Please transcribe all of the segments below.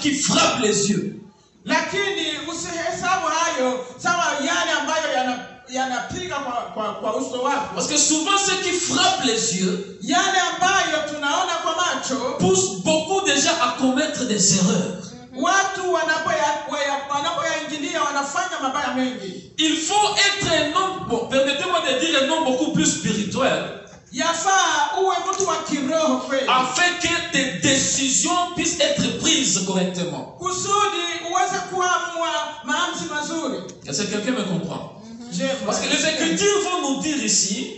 qui frappe les yeux. Lakini usihesabu hayo sawa yale ambayo yanapiga kwa uso wako. Parce que souvent ce qui frappe les yeux, yale ambayo tunaona kwa macho, pousse beaucoup déjà à commettre des erreurs. Watu wanapoyaingilia wanafanya mabaya mengi. Il faut être un homme, bon, permettez-moi de dire un homme beaucoup plus spirituel, afin que tes décisions puissent être prises correctement. Est-ce que quelqu'un me comprend? Parce que les Écritures vont nous dire ici,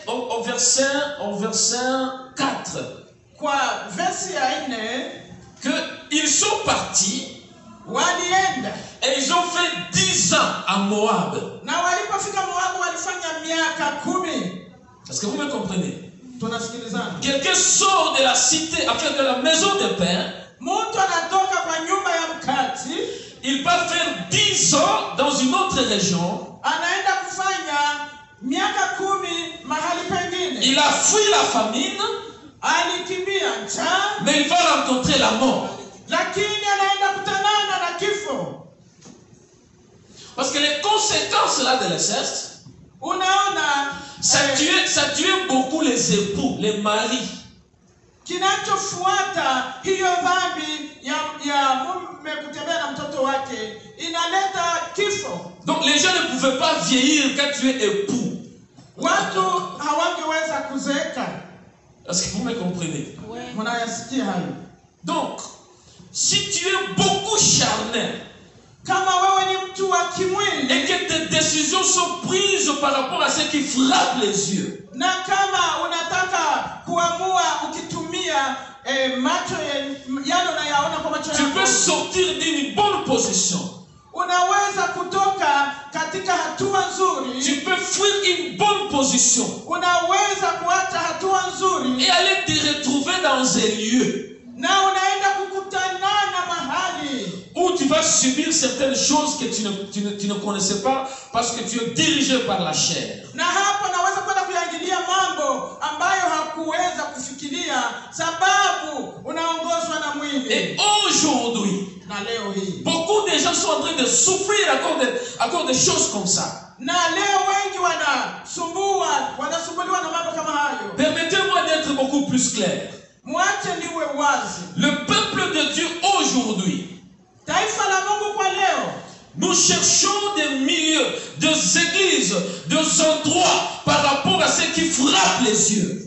au verset 4, qu'ils sont partis et ils ont fait 10 ans à Moab. Est-ce que vous me comprenez? Quelqu'un sort de la cité, afin de la maison de pain. Il va faire 10 ans dans une autre région. Il a fui la famine, mais il va rencontrer la mort. Parce que les conséquences là de l'inceste, ça tue beaucoup les époux, les maris. Donc les gens ne pouvaient pas vieillir quand tu es époux. Est-ce que vous me comprenez? Donc, si tu es beaucoup charnel et que tes décisions sont prises par rapport à ce qui frappe les yeux, tu peux sortir d'une bonne position. Tu peux fuir une bonne position et aller te retrouver dans un lieu où tu vas subir certaines choses que tu ne connaissais pas parce que tu es dirigé par la chair. Et aujourd'hui, beaucoup de gens sont en train de souffrir à cause de choses comme ça. Permettez-moi d'être beaucoup plus clair. Le peuple de Dieu aujourd'hui, nous cherchons des milieux, des églises, des endroits par rapport à ce qui frappe les yeux.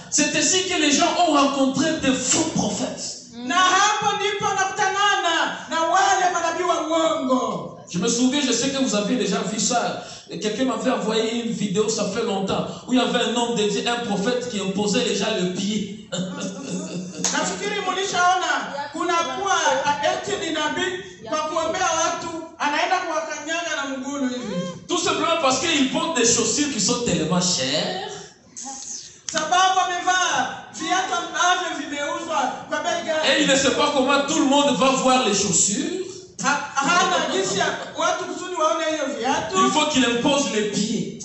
C'est ainsi que les gens ont rencontré de faux prophètes. Je me souviens, je sais que vous avez déjà vu ça. Quelqu'un m'avait envoyé une vidéo, ça fait longtemps, où il y avait un homme dédié, un prophète qui imposait déjà le pied. Tout simplement parce qu'il porte des chaussures qui sont tellement chères. Et il ne sait pas comment tout le monde va voir les chaussures. Il faut qu'il impose les pieds.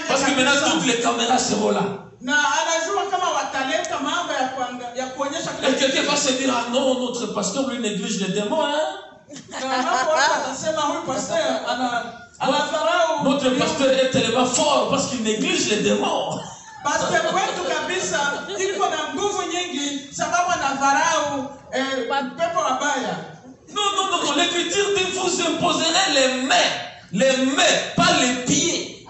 Parce que maintenant toutes les caméras seront là. Et quelqu'un va se dire, ah non, notre pasteur lui néglige les démons. Notre pasteur est tellement fort parce qu'il néglige les démons. Non, l'écriture dit vous imposerez les mains, pas les pieds.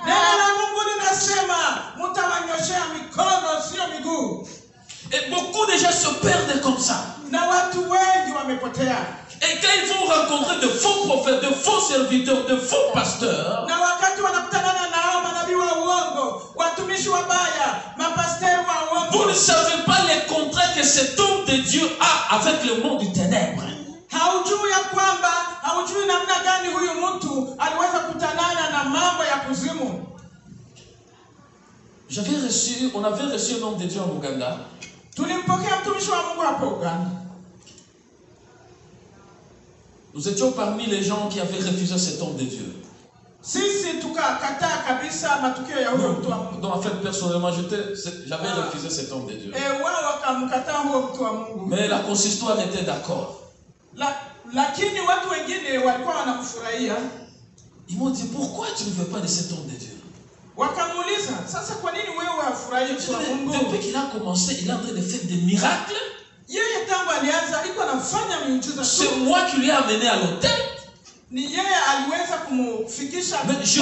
Et beaucoup de gens se perdent comme ça. Et quand ils vont rencontrer de faux prophètes, de faux serviteurs, de faux pasteurs, vous ne savez pas les contrats que cet homme de Dieu a avec le monde du ténèbre. On avait reçu un homme de Dieu en Ouganda. Nous étions parmi les gens qui avaient refusé cet homme de Dieu. kabisa matukio ya huyo mtu wa Mungu. Donc en fait, personnellement, j'avais refusé cet homme de Dieu. Wao wakamkataa huyo mtu wa Mungu. Mais la consistoire était d'accord. Lakini watu wengine walikuwa wanamfurahia. Ils m'ont dit, pourquoi tu ne veux pas de cet homme de Dieu? Wakamuuliza, sasa kwa nini wewe hufurahi mtu wa Mungu? Depuis qu'il a commencé, il est en train de faire des miracles. Yeye tangu alianza iko anafanya miujiza tu. C'est moi qui lui ai amené à l'hôtel. Ni yeye aliweza kumfikisha. Mais je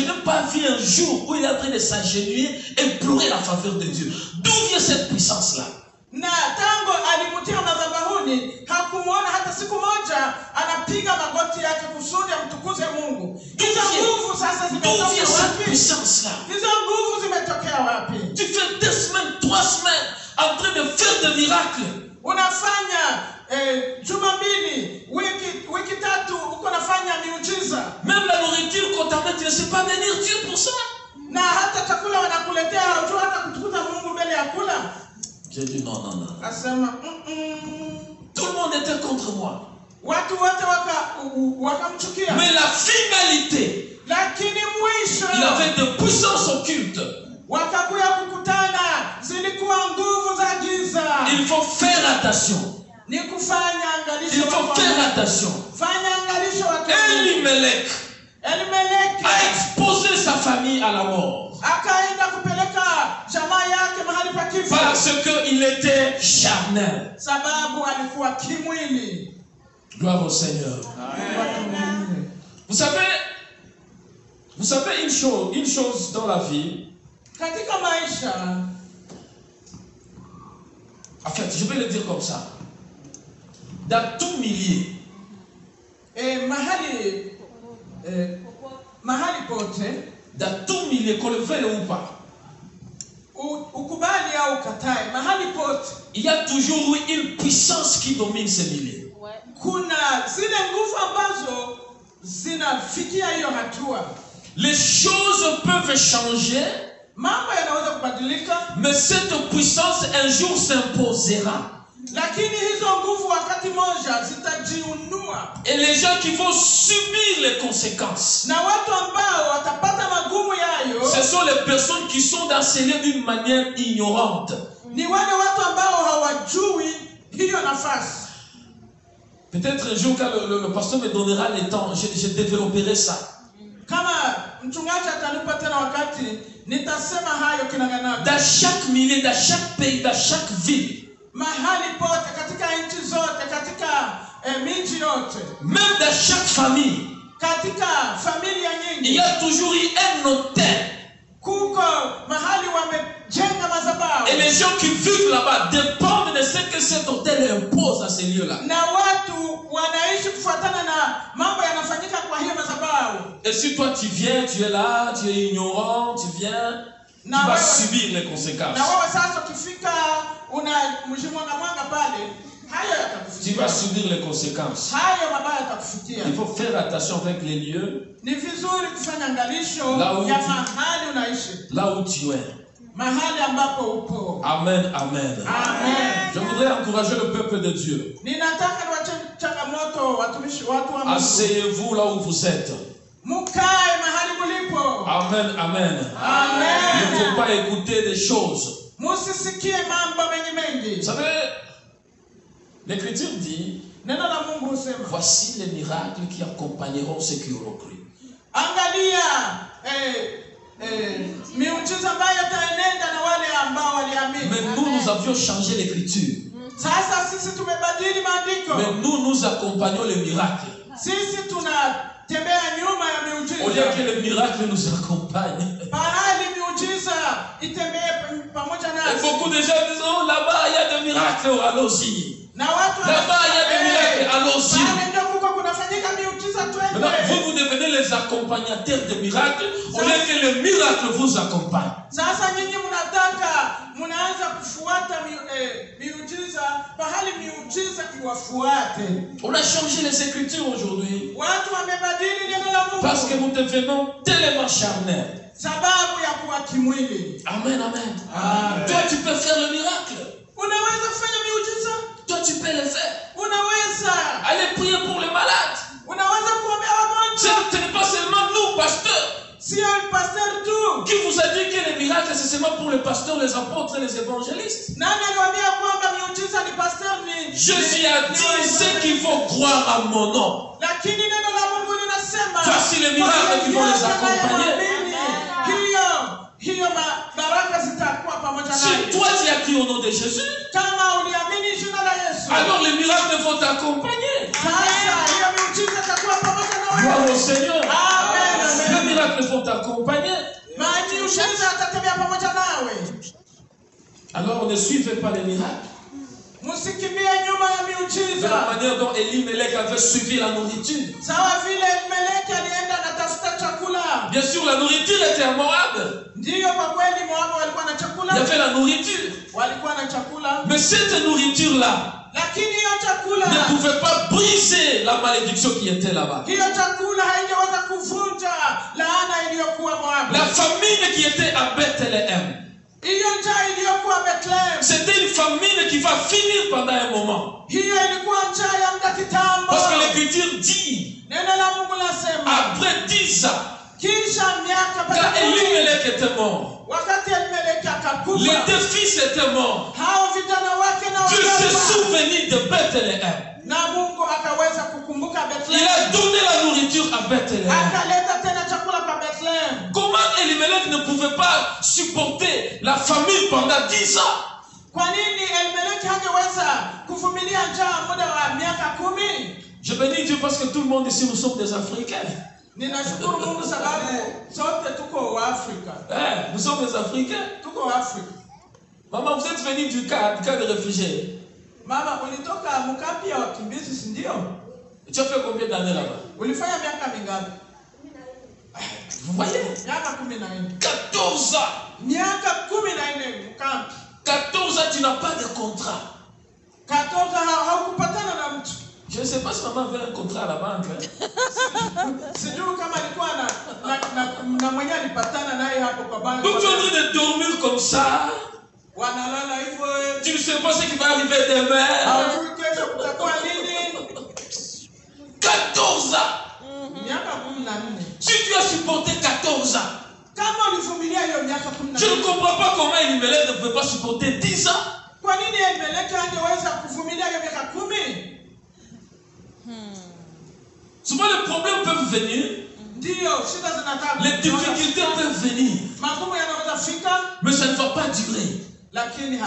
n'ai pas vu un jour où il est en train de s'agenouiller et pleurer la faveur de Dieu. D'où vient cette puissance-là? Na tangu alimutia madhabahuni hakumuona hata siku moja anapiga magoti yake kusudi amtukuze Mungu. Hizo nguvu sasa zimetokea wapi? Hizo nguvu zimetokea wapi? Tu fais 2 semaines, 3 semaines en train de faire des miracles. Unafanya juma mbili, wiki tatu uko nafanya miujiza. Même la nourriture qu'on t'amène, tu ne sais pas bénir Dieu pour ça. Na hata chakula wanakuletea hujua hata kutukuza Mungu mbele ya kula. J'ai dit non. Tout le monde était contre moi. Watu wote wakamchukia. Mais la finalité, lakini mwisho, il avait de puissances occultes. Wakakuya kukutana, zilikuwa nguvu za giza. Il faut faire attention. Ni kufanya angalisho. Il faut faire attention. Fanya angalisho watu. Elimelech a exposé sa famille à la mort. Akaenda kupeleka jamaa yake mahali pa kifo. Parce qu'il était charnel. Sababu alikuwa kimwili. Gloire au Seigneur. Amen. Vous savez une chose dans la vie. Katika maisha. En fait, je vais le dire comme ça. Dans tout milieu. Mahali pote. Dans tout milieu, qu'on le veuille ou pas. Ukubali au ukatae, mahali pote. Il y a toujours une puissance qui domine ce milieu. Kuna zile nguvu ambazo zinafikia hiyo hatua. Les choses peuvent changer. Mambo yanaweza kubadilika. Mais cette puissance un jour s'imposera. Lakini hizo nguvu wakati moja zitajiunua. Et les gens qui vont subir les conséquences, na watu ambao watapata magumu yayo, ce sont les personnes qui sont dans ce lieu d'une manière ignorante. Ni wale watu ambao hawajui hiyo nafasi. Peut-être un jour quand le pasteur me donnera le temps, je développerai ça. Kama mchungaji atanipa tena wakati, nitasema hayo kinaganaga. Dans chaque milieu, dans chaque pays, dans chaque ville, mahali pote, katika nchi zote, katika miji yote, même dans chaque famille, katika familia nyingi, il y a toujours eu un hôtel. Kuko mahali wamejenga madhabahu. Et les gens qui vivent là-bas dépendent de ce que cet hôtel impose à ces lieux-là. Na watu wanaishi kufuatana na mambo yanafanyika kwa hiyo madhabahu. Et si toi tu viens, tu es là, tu es ignorant, tu viens, tu vas subir les conséquences. Na wewe sasa ukifika una mjimwanga pale, hayo yatakufikia. Tu vas subir les conséquences. Hayo mabaya yatakufikia. Il faut faire attention avec les lieux. Ni vizuri kufanya angalisho ya mahali unaishi. Là où tu es. Mahali ambapo upo. Amen, amen. Amen. Je voudrais encourager le peuple de Dieu. Ninataka niwache changamoto watumishi watu wa Mungu. Asseyez-vous là où vous êtes. Mukae mahali mulipo. Amen, amen. Amen. Ne faut pas écouter des choses. Musisikie mambo mengi. Vous savez, l'Écriture dit, neno la Mungu husema, voici les miracles qui accompagneront ceux qui auront cru. Angalia miujiza ambayo itaenenda na wale ambao waliamini. Mais nous avions changé l'Écriture. Sasa sisi tumebadili maandiko. Mais nous accompagnons les miracles. Sisi tunatembea nyuma ya miujiza. Au lieu que les miracles nous accompagnent. Bahali miujiza itembee pamoja nasi. Et beaucoup de gens disent, oh là-bas il y a des miracles, allons-y. Là-bas il y a des miracles, allons-y. Maintenant, vous devenez les accompagnateurs des miracles au lieu que les miracles vous accompagnent. Sasa nyinyi mnaanza kufuata miujiza bahali miujiza iwafuate. On a changé les Écritures aujourd'hui. Watu wamebadili neno la Mungu. Parce que nous devenons tellement charnels. Sababu ya kuwa kimwili. Amen, amen. Toi tu peux faire le miracle. Unaweza kufanya miujiza? Toi tu peux le faire. Unaweza. Allez prier pour les malades. Unaweza kuombea wagonjwa. Ce n'est pas seulement nous, pasteurs. sio pastor tu. Qui vous a dit que les miracles c'est seulement pour les pasteurs, les apôtres et les évangélistes? Nani aliwaambia kwamba miujiza ni pastor ni Jésus a dit ceux qui vont croire à mon nom. Lakini neno la Mungu linasema Voici les miracles qui vont les accompagner. Hiyo baraka zitakuwa pamoja nawe. Si toi tu as cru au nom de Jésus, kama uliamini jina la Yesu, alors les miracles vont t'accompagner. Sasa hiyo miujiza itakuwa pamoja nawe. Gloire au Seigneur. Amen. Les miracles vont t'accompagner. Miujiza itatembea pamoja nawe. Alors ne suivez pas les miracles. Msikimbie nyuma ya miujiza. De la manière dont Elimelech avait suivi la nourriture. Sawa vile Elimelech alienda anatafuta chakula. Bien sûr, la nourriture était à Moab. Ndio kwa kweli Moab walikuwa na chakula. Il y avait la nourriture. Walikuwa na chakula. Mais cette nourriture-là Lakini hiyo chakula ne pouvait pas briser la malédiction qui était là-bas. hiyo chakula haingeweza kuvunja laana iliyokuwa Moab. La famine qui était à Bethléem, hiyo njaa iliyokuwa Bethlehem, c'était une famine qui va finir pendant un moment. hiyo ilikuwa njaa ya muda kitambo. Parce que l'Écriture dit, Neno la Mungu lasema après 10 ans, kisha miaka quand Elimelech était mort, wakati Elimelech akakufa, les deux fils étaient morts. hao vijana wake na Dieu s'est wakafa, souvenu de Bethléem. na Mungu akaweza kukumbuka Il Bethlehem, a donné la nourriture à Bethléem. akaleta tena chakula kwa Bethlehem. Comment Elimelech ne pouvait pas supporter la famine pendant 10 ans? Kwa nini Elimelech hangeweza kuvumilia njaa muda wa miaka 10? Je bénis Dieu parce que tout le monde ici, nous sommes des Africains. Ninashukuru Mungu sababu sote tuko wa Afrika. Nous sommes des Africains. Tuko wa Afrika. Maman, vous êtes venu du camp de réfugiés. Mama, ulitoka mkambi ya wakimbizi, si ndio? Tu as fait combien d'années là-bas? Ulifanya miaka mingapi? Vous voyez? Miaka 14. 14 ans. Miaka 14 mkambi. 14 ans, tu n'as pas de contrat. 14 haukupatana na mtu. Je ne sais pas si maman avait un contrat à la banque. Sijui kama alikuwa na mwenye alipatana naye hapo kwa banki. Donc tu es en train de dormir comme ça. Wanalala hivyo. Tu ne sais pas ce qui va arriver demain. Hawajui kesho kutakuwa nini. 14 ans. Miaka 14. Si tu as supporté 14 ans, Kama ulivumilia hiyo miaka 14. je ne comprends pas comment Elimelech ne peut pas supporter 10 ans. Kwa nini Elimelech angeweza kuvumilia hiyo miaka 10? Souvent les problèmes peuvent venir, Ndio, shida zinataka. les difficultés peuvent venir, Magumu yanaweza fika, mais ça ne va pas durer. lakini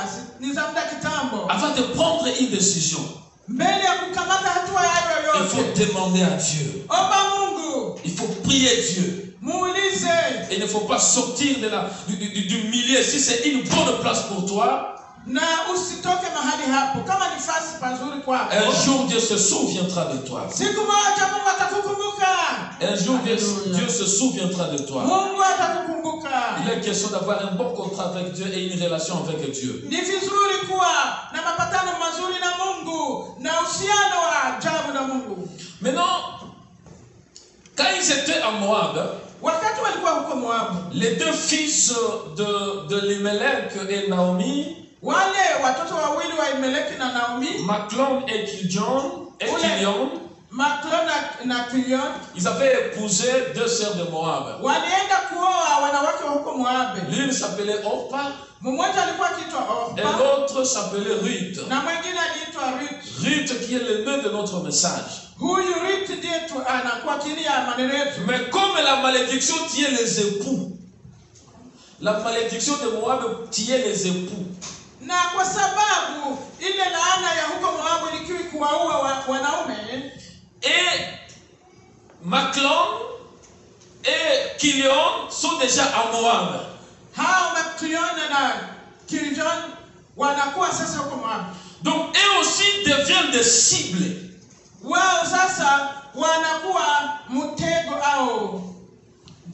ni za muda kitambo. Avant de prendre une décision, Mbele ya kukamata hatua il yoyote, faut demander à Dieu. omba Mungu, Il faut prier Dieu. muulize. Il ne faut pas sortir du milieu. Si c'est une bonne place pour toi, Na usitoke mahali hapo kama ni fasi pazuri kwako. un jour Dieu se souviendra de toi. Siku moja Mungu atakukumbuka. Un jour Dieu se souviendra de toi. Mungu atakukumbuka. Il est question d'avoir un bon contrat avec Dieu et une relation avec Dieu. Ni vizuri kuwa na mapatano mazuri na Mungu na uhusiano wa ajabu na Mungu. Maintenant, quand ils étaient à Moab, Wakati walikuwa huko Moabu, les deux fils de Elimelech et Naomi, wale watoto wawili wa Elimeleki na Naomi, Maclon et Kilion, Maklon na Kilion, ils avaient épousé deux sœurs de Moab. walienda kuoa wanawake wa huko Moabu. L'une s'appelait Orpa Mmoja alikuwa akiitwa et Orpa l'autre s'appelait Ruth. na mwingine aliitwa Ruth. Ruth qui est le nœud de notre message. Huyu Ruth ndiye anakuwa kini ya maneno yetu. Mais comme la malédiction tient les époux, la malédiction de Moab tient les époux. Na kwa sababu ile laana ya huko Moabu ilikuwa kuwaua wanaume, Et Maclon et Kilion sont déjà à Moab. hao Maklon na Kilion wanakuwa sasa huko Moabu. Donc eux aussi deviennent des cibles. Wao sasa wanakuwa mtego au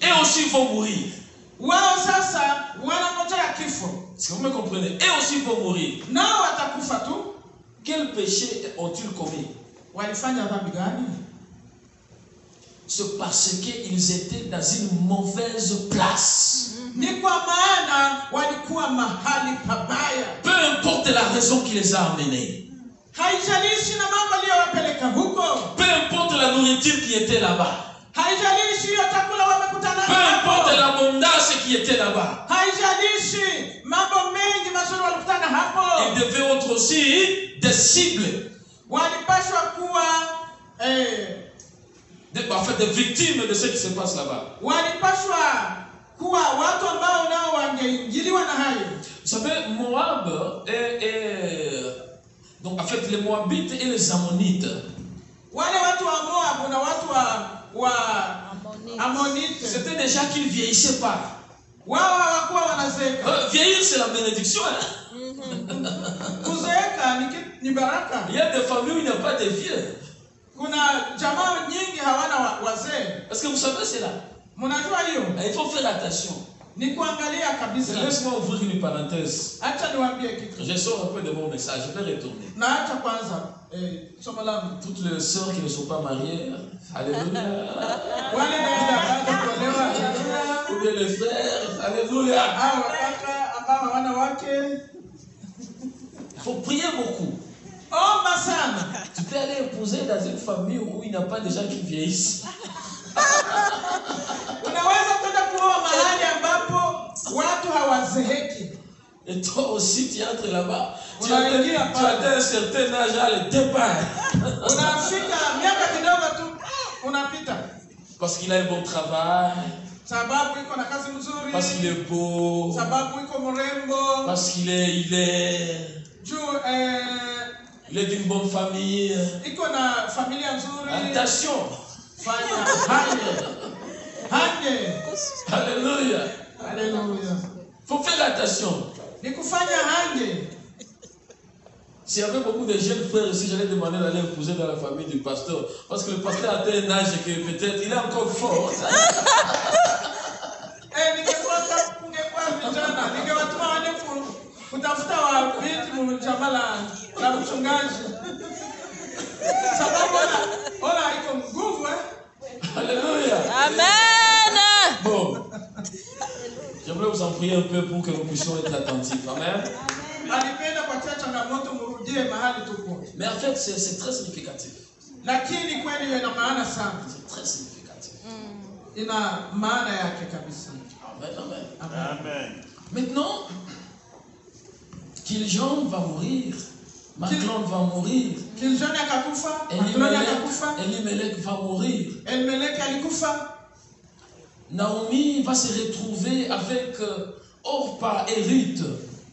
Eux aussi vont mourir. wao sasa wanangojea kifo. Est-ce que vous me comprenez? Eux aussi vont mourir. Nao watakufa tu. Quel péché ont-ils commis? Walifanya dhambi gani? C'est parce qu'ils étaient dans une mauvaise place. Ni kwa maana walikuwa mahali pabaya. Peu importe la raison qui les a amenés. Haijalishi na mambo aliyowapeleka huko. Peu importe la nourriture qui était là-bas. Haijalishi hiyo chakula wamekutana Peu importe l'abondance qui était là-bas. haijalishi mambo mengi mazuri walikutana hapo. Ils devaient être aussi des cibles. Walipashwa kuwa En fait, des victimes de ce qui se passe là-bas. walipashwa kuwa watu ambao nao wangeingiliwa na hayo. Vous savez, Moab donc en fait les Moabites et les Ammonites. Wale watu wa Moab na watu wa Amonite. C'était des gens qui ne vieillissaient pas. Wao hawakuwa wanazeeka. Vieillir c'est la bénédiction. Kuzeeka ni baraka. Il y a des familles où il n'y a pas de vieux. Kuna jamaa nyingi hawana wazee. Est-ce que vous savez cela? Mnajua hiyo? Il faut faire attention. Ni kuangalia kabisa. Laisse-moi ouvrir une parenthèse. Acha niwaambie kitu. Je sors un peu de mon message, je vais retourner. Na acha kwanza somo langu. Toutes les sœurs qui ne sont pas mariées, alléluia. Wale dada bado kuolewa, Ou bien les frères, alléluia. hao wakaka ambao hawana wake. Il faut prier beaucoup. Omba sana. Tu peux aller épouser dans une famille où il n'y a pas de gens qui vieillissent. Unaweza kwenda kuoa mahali ambapo watu hawazeeki. Et toi aussi, tu entres là-bas. Tu Unaingia atteins un certain âge à le départ. Unafika miaka kidogo tu unapita. Parce qu'il a un bon travail. Sababu iko na kazi mzuri. Parce qu'il est beau. Sababu iko mrembo. Parce qu'il est il est d'une bonne famille. Iko na familia nzuri. Attention. Fanya hange. Alléluia. Alléluia. Faut faire attention. Ni kufanya hange. S'il y avait beaucoup de jeunes frères ici, j'allais demander d'aller épouser dans la famille du pasteur. Parce que le pasteur a un âge que peut-être il est encore fort. Ningekuwa vijana, ningewatuma wale kutafuta wa binti mchama la mchungaji. Sababu ona iko nguvu Alléluia. Amen. Bon. J'aimerais vous en prier un peu pour que nous puissions être attentifs. Amen. alipenda kuatia changamoto mrudie mahali tupo. Mais en fait, c'est très significatif. Lakini kweli ina maana sana. C'est très significatif. Ina maana yake kabisa. Amen, amen. Amen. Maintenant, Kiljon va mourir. Maclon va mourir. Kiljon akakufa, Maclon akakufa. Elimelech va mourir. Elimelech alikufa. Naomi va se retrouver avec Orpa et Ruth.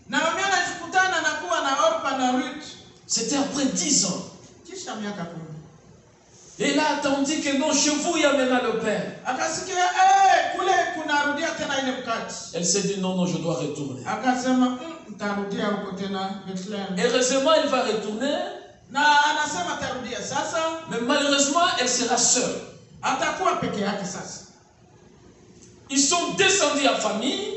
Naomi anajikutana na kuwa na Orpa na Ruth. C'était après 10 ans. Kisha miaka 10. Et là, attendu que non, chez vous, il y a maintenant le père. Akasikia kule kunarudia tena ile mkati. Elle s'est dit non, je dois retourner. Akasema nitarudia huko tena Bethlehem. Heureusement, elle va retourner. Na anasema tarudia sasa. Mais malheureusement, elle sera seule. Atakuwa peke yake sasa. Ils sont descendus en famille.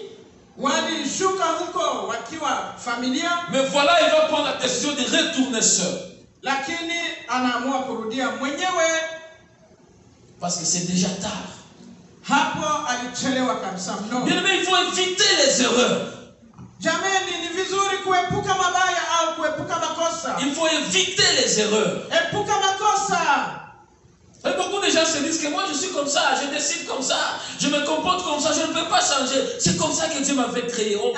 Walishuka huko wakiwa familia. Mais voilà, il va prendre la décision de retourner seul. Lakini anaamua kurudia mwenyewe. Parce que c'est déjà tard. Hapo alichelewa kabisa mno. Bien aimé, il faut éviter les erreurs. Jamani, ni vizuri kuepuka mabaya au kuepuka makosa. Il faut éviter les erreurs. Epuka makosa. Et beaucoup de gens se disent que moi je suis comme ça, je décide comme ça, je me comporte comme ça, je ne peux pas changer. C'est comme ça que Dieu m'avait créé. Ok,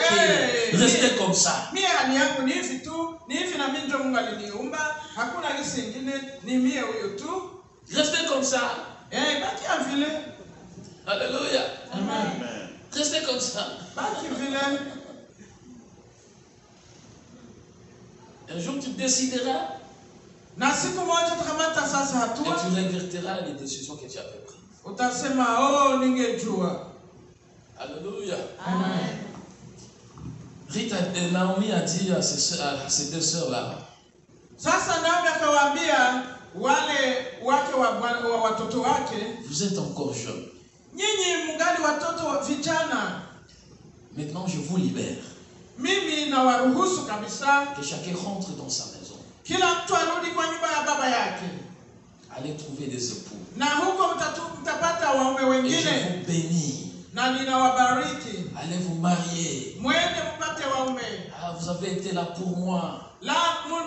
restez comme ça. Mie hali yangu ni hivi tu, ni hivi na mimi ndio Mungu aliniumba, hakuna kisi kingine, ni mie huyo tu. Restez comme ça. Baki vile. Alléluia. Amen. Restez comme ça. Baki vile. Un jour tu décideras. Na siku moja utakamata sasa hatua. Et tu regretteras les décisions que tu avais prises. Utasema ningejua. Alléluia. Amen. Rita et Naomi a dit à ses deux sœurs là. Sasa Naomi akawaambia wale wake wa watoto wake, vous êtes encore jeunes. Nyinyi mungali watoto vijana. Maintenant je vous libère. Mimi na waruhusu kabisa. Que chacun rentre dans sa maison. Kila mtu arudi kwa nyumba ya baba yake. Allez trouver des époux. Na huko mtapata waume wengine. Et je vous bénis. Na ninawabariki. Allez vous marier. Mwende mpate waume. Vous avez été là pour moi. La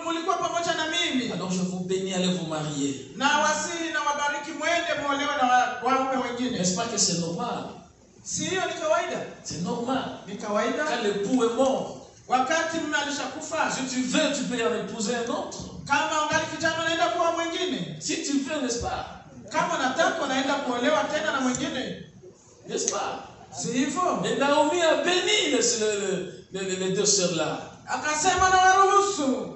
mulikuwa pamoja na mimi. Alors je vous bénis, allez vous marier. Na wasihi na wabariki mwende muolewe na waume wengine. N'est-ce pas que c'est normal? Si hiyo ni kawaida? C'est normal. Ni kawaida. Quand l'époux est mort, Wakati mume alishakufa, si tu veux, tu peux en épouser un autre. kama ungali kijana unaenda kuoa mwingine. Si tu veux, n'est-ce pas? Kama unataka unaenda kuolewa tena na mwingine. N'est-ce pas? Si hivyo? Et Naomi a béni les deux sœurs-là. Akasema na waruhusu.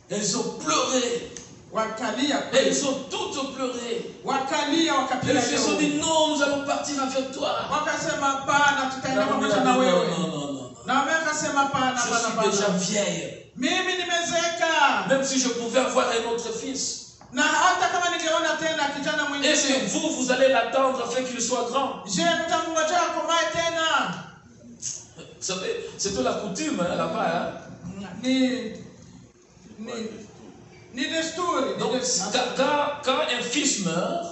Elles ont pleuré. Wakalia. Elles ont toutes pleuré. Wakalia wakapiga. Elles ont dit non, nous allons partir avec toi. Wakasema bana tutaenda Naomi pamoja a na dit wewe. non. Na akasema bana Je suis déjà vieille. Mimi nimezeeka. Même si je pouvais avoir un autre fils. Na hata kama ningeona tena kijana mwingine. Est-ce que vous allez l'attendre afin qu'il soit grand? Je mtamngojea akomae tena. Vous savez, c'était la coutume là-bas. Ni desturi. Donc, quand un fils meurt,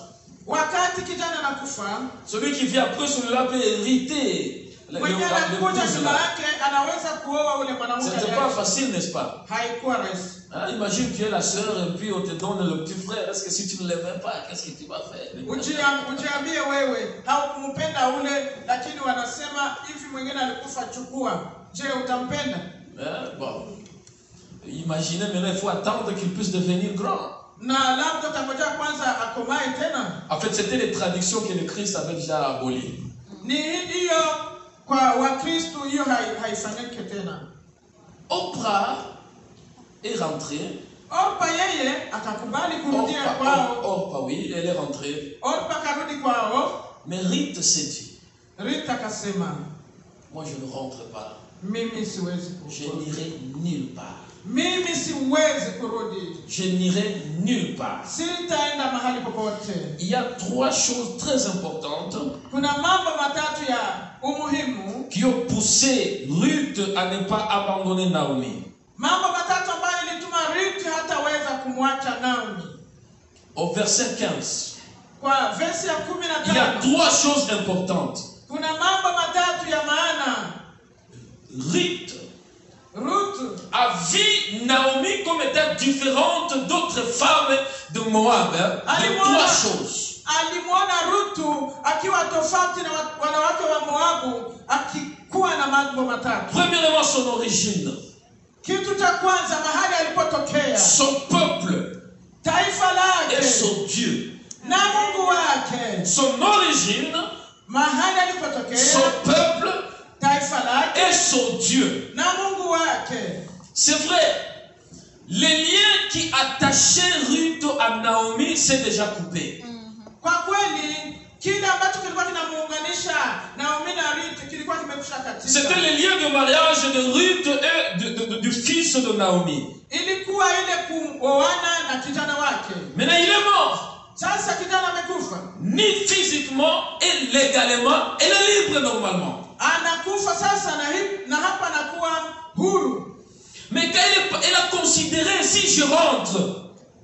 wakati kijana anakufa, celui qui vient après celui-là peut hériter. Mwenye anakuja nyuma yake anaweza kuoa ule mwanamke. C'était pas facile, n'est-ce pas? Haikuwa rahisi. Imagine tu es la sœur et puis on te donne le petit frère. Est-ce que si tu ne l'aimais pas, qu'est-ce que tu vas faire? Ujiambie wewe haukumpenda ule, lakini wanasema hivi mwingine alikufa, chukua. Je, utampenda? Bon. Imaginez maintenant, il faut attendre qu'il puisse devenir grand. Na labda utangoja kwanza akomae tena. En fait, c'était les traditions que le Christ avait déjà abolies. Ni hiyo kwa Wakristo hiyo haifanyike tena. Oprah est rentrée. Orpa yeye akakubali kurudia kwao. Orpa, oui, elle est rentrée. Orpa karudi kwao. Mais Ruth s'est dit, Ruth akasema, moi je ne rentre pas. Mimi siwezi kurudi. Je n'irai nulle part. Mimi siwezi kurudi. Je n'irai nulle part. Sitaenda mahali popote. Il y a trois choses très importantes kuna mambo matatu ya umuhimu qui ont poussé Ruth à ne pas abandonner Naomi. Mambo matatu ambayo ilituma Ruth hataweza kumwacha Naomi. Au verset 15, kwa verse ya 15, il y a trois choses importantes. kuna mambo matatu ya maana. Ruth a vu Naomi comme étant différente d'autres femmes de Moab. De trois choses. Alimwona Ruth akiwa tofauti na wanawake wa Moabu, akikuwa na mambo matatu. Premièrement, son origine. Kitu cha kwanza, mahali alipotokea. Son peuple. Taifa lake. Et son Dieu. Na Mungu wake. Son origine. Mahali alipotokea. Son peuple. Taifa lake. Et son Dieu. Na Mungu wake. C'est vrai. Les liens qui attachaient Ruth à Naomi s'est déjà coupé. Kwa kweli kile ambacho kilikuwa kinamuunganisha Naomi na Ruth kilikuwa kimekusha katika. C'était le lien de mariage de Ruth et du fils de Naomi. Ilikuwa ile kuoana na kijana wake. Maintenant il est mort. Sasa kijana amekufa. Ni physiquement et légalement, elle est libre normalement. Anakufa sasa na hapa anakuwa huru. Mais quand elle a considéré, si je rentre,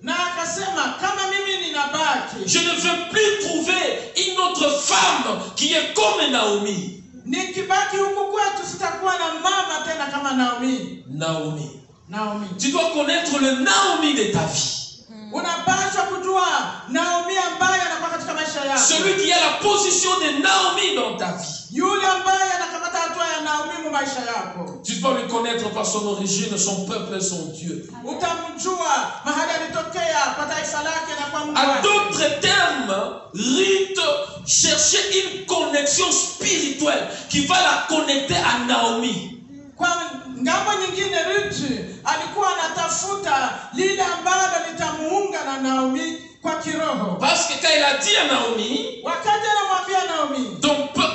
na akasema kama mimi ninabaki, je ne veux plus trouver une autre femme qui est comme Naomi. Nikibaki huku kwetu sitakuwa na mama tena kama Naomi. Naomi. Tu dois connaître le Naomi de ta vie. Unapaswa kujua Naomi ambaye anakuwa katika maisha yako. Celui qui a la position de Naomi dans ta vie. Yule ambaye anakamata hatua ya Naomi mu maisha yako. Tu dois le connaître par son origine, son peuple et son Dieu. Utamjua mahali alitokea, kwa taifa lake na kwa Mungu. À d'autres termes, Ruth cherchait une connexion spirituelle qui va la connecter à Naomi. Kwa ngambo nyingine Ruth alikuwa anatafuta lile ambalo litamuunga na Naomi kwa kiroho. Parce que quand il a dit à Naomi, wakati anamwambia Naomi,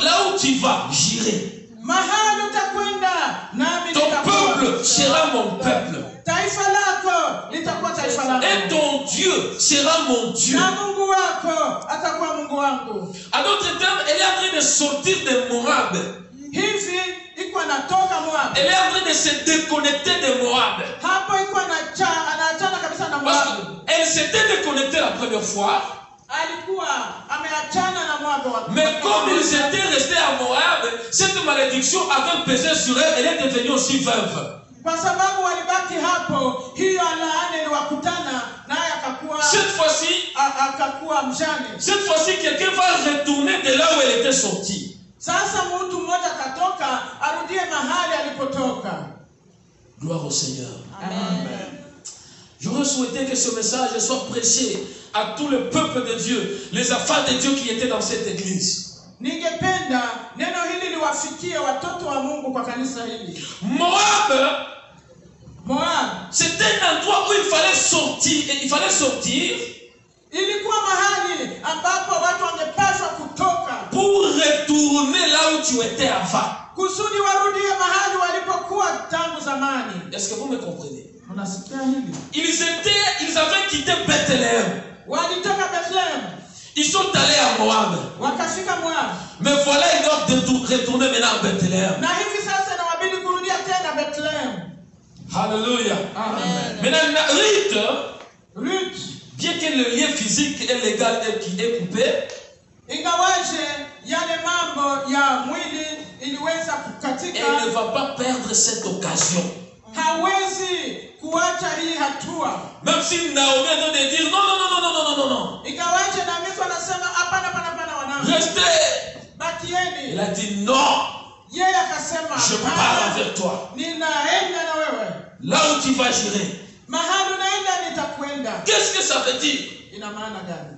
là où tu vas, j'irai. Mahali utakwenda nami nitakuwa. Ton peuple sera mon peuple. Taifa lako litakuwa taifa langu. Et ton Dieu sera mon Dieu. Na Mungu wako atakuwa Mungu wangu. À d'autres termes, elle est en train de sortir de Moab. Hivi iko anatoka Moab. Elle est en train de se déconnecter de Moab. Hapo iko anaachana kabisa na Moab. Elle s'était déconnectée la première fois. Alikuwa ameachana na Moab. Mais comme ils étaient restés à Moab, cette malédiction avait pesé sur elle. Elle est devenue aussi veuve. Kwa sababu walibaki hapo, hiyo laana iliwakutana naye akakuwa. Cette fois-ci, akakuwa mjane. Cette fois-ci, quelqu'un va retourner de là où elle était sortie. Sasa mtu mmoja katoka arudie mahali alipotoka. Gloire au Seigneur. Amen. J'aurais souhaité que ce message soit prêché à tout le peuple de Dieu, les enfants de Dieu qui étaient dans cette église. Ningependa neno hili liwafikie watoto wa Mungu kwa kanisa hili. Moab, c'était un endroit où il fallait sortir. Ilikuwa mahali ambapo watu wangepaswa kutoka pour retourner là où tu étais avant. Kusudi warudie mahali walipokuwa tangu zamani. Est-ce que vous me comprenez? Unasikia hili? Ils avaient quitté Bethléem. Walitoka Bethlehem. Ils sont allés à Moab. Wakafika Moab. Mais voilà, ils doivent retourner maintenant à Bethléem. Na hivi sasa inawabidi kurudia tena Bethlehem. Alléluia. Amen. Maintenant, Ruth, bien que le lien physique et légal est coupé, ingawaje yale mambo ya mwili iliweza kukatika, elle ne va pas perdre cette occasion. Hawezi kuacha hii hatua. Même si Naomi est en train de dire non. Ingawaje na mtu anasema hapana wanangu. Restez. Bakieni. Il a dit non. Yeye akasema je pars avec toi. Ninaenda na wewe. Là où tu vas, j'irai. Mahali unaenda nitakwenda. Qu'est-ce que ça veut dire? Ina maana gani?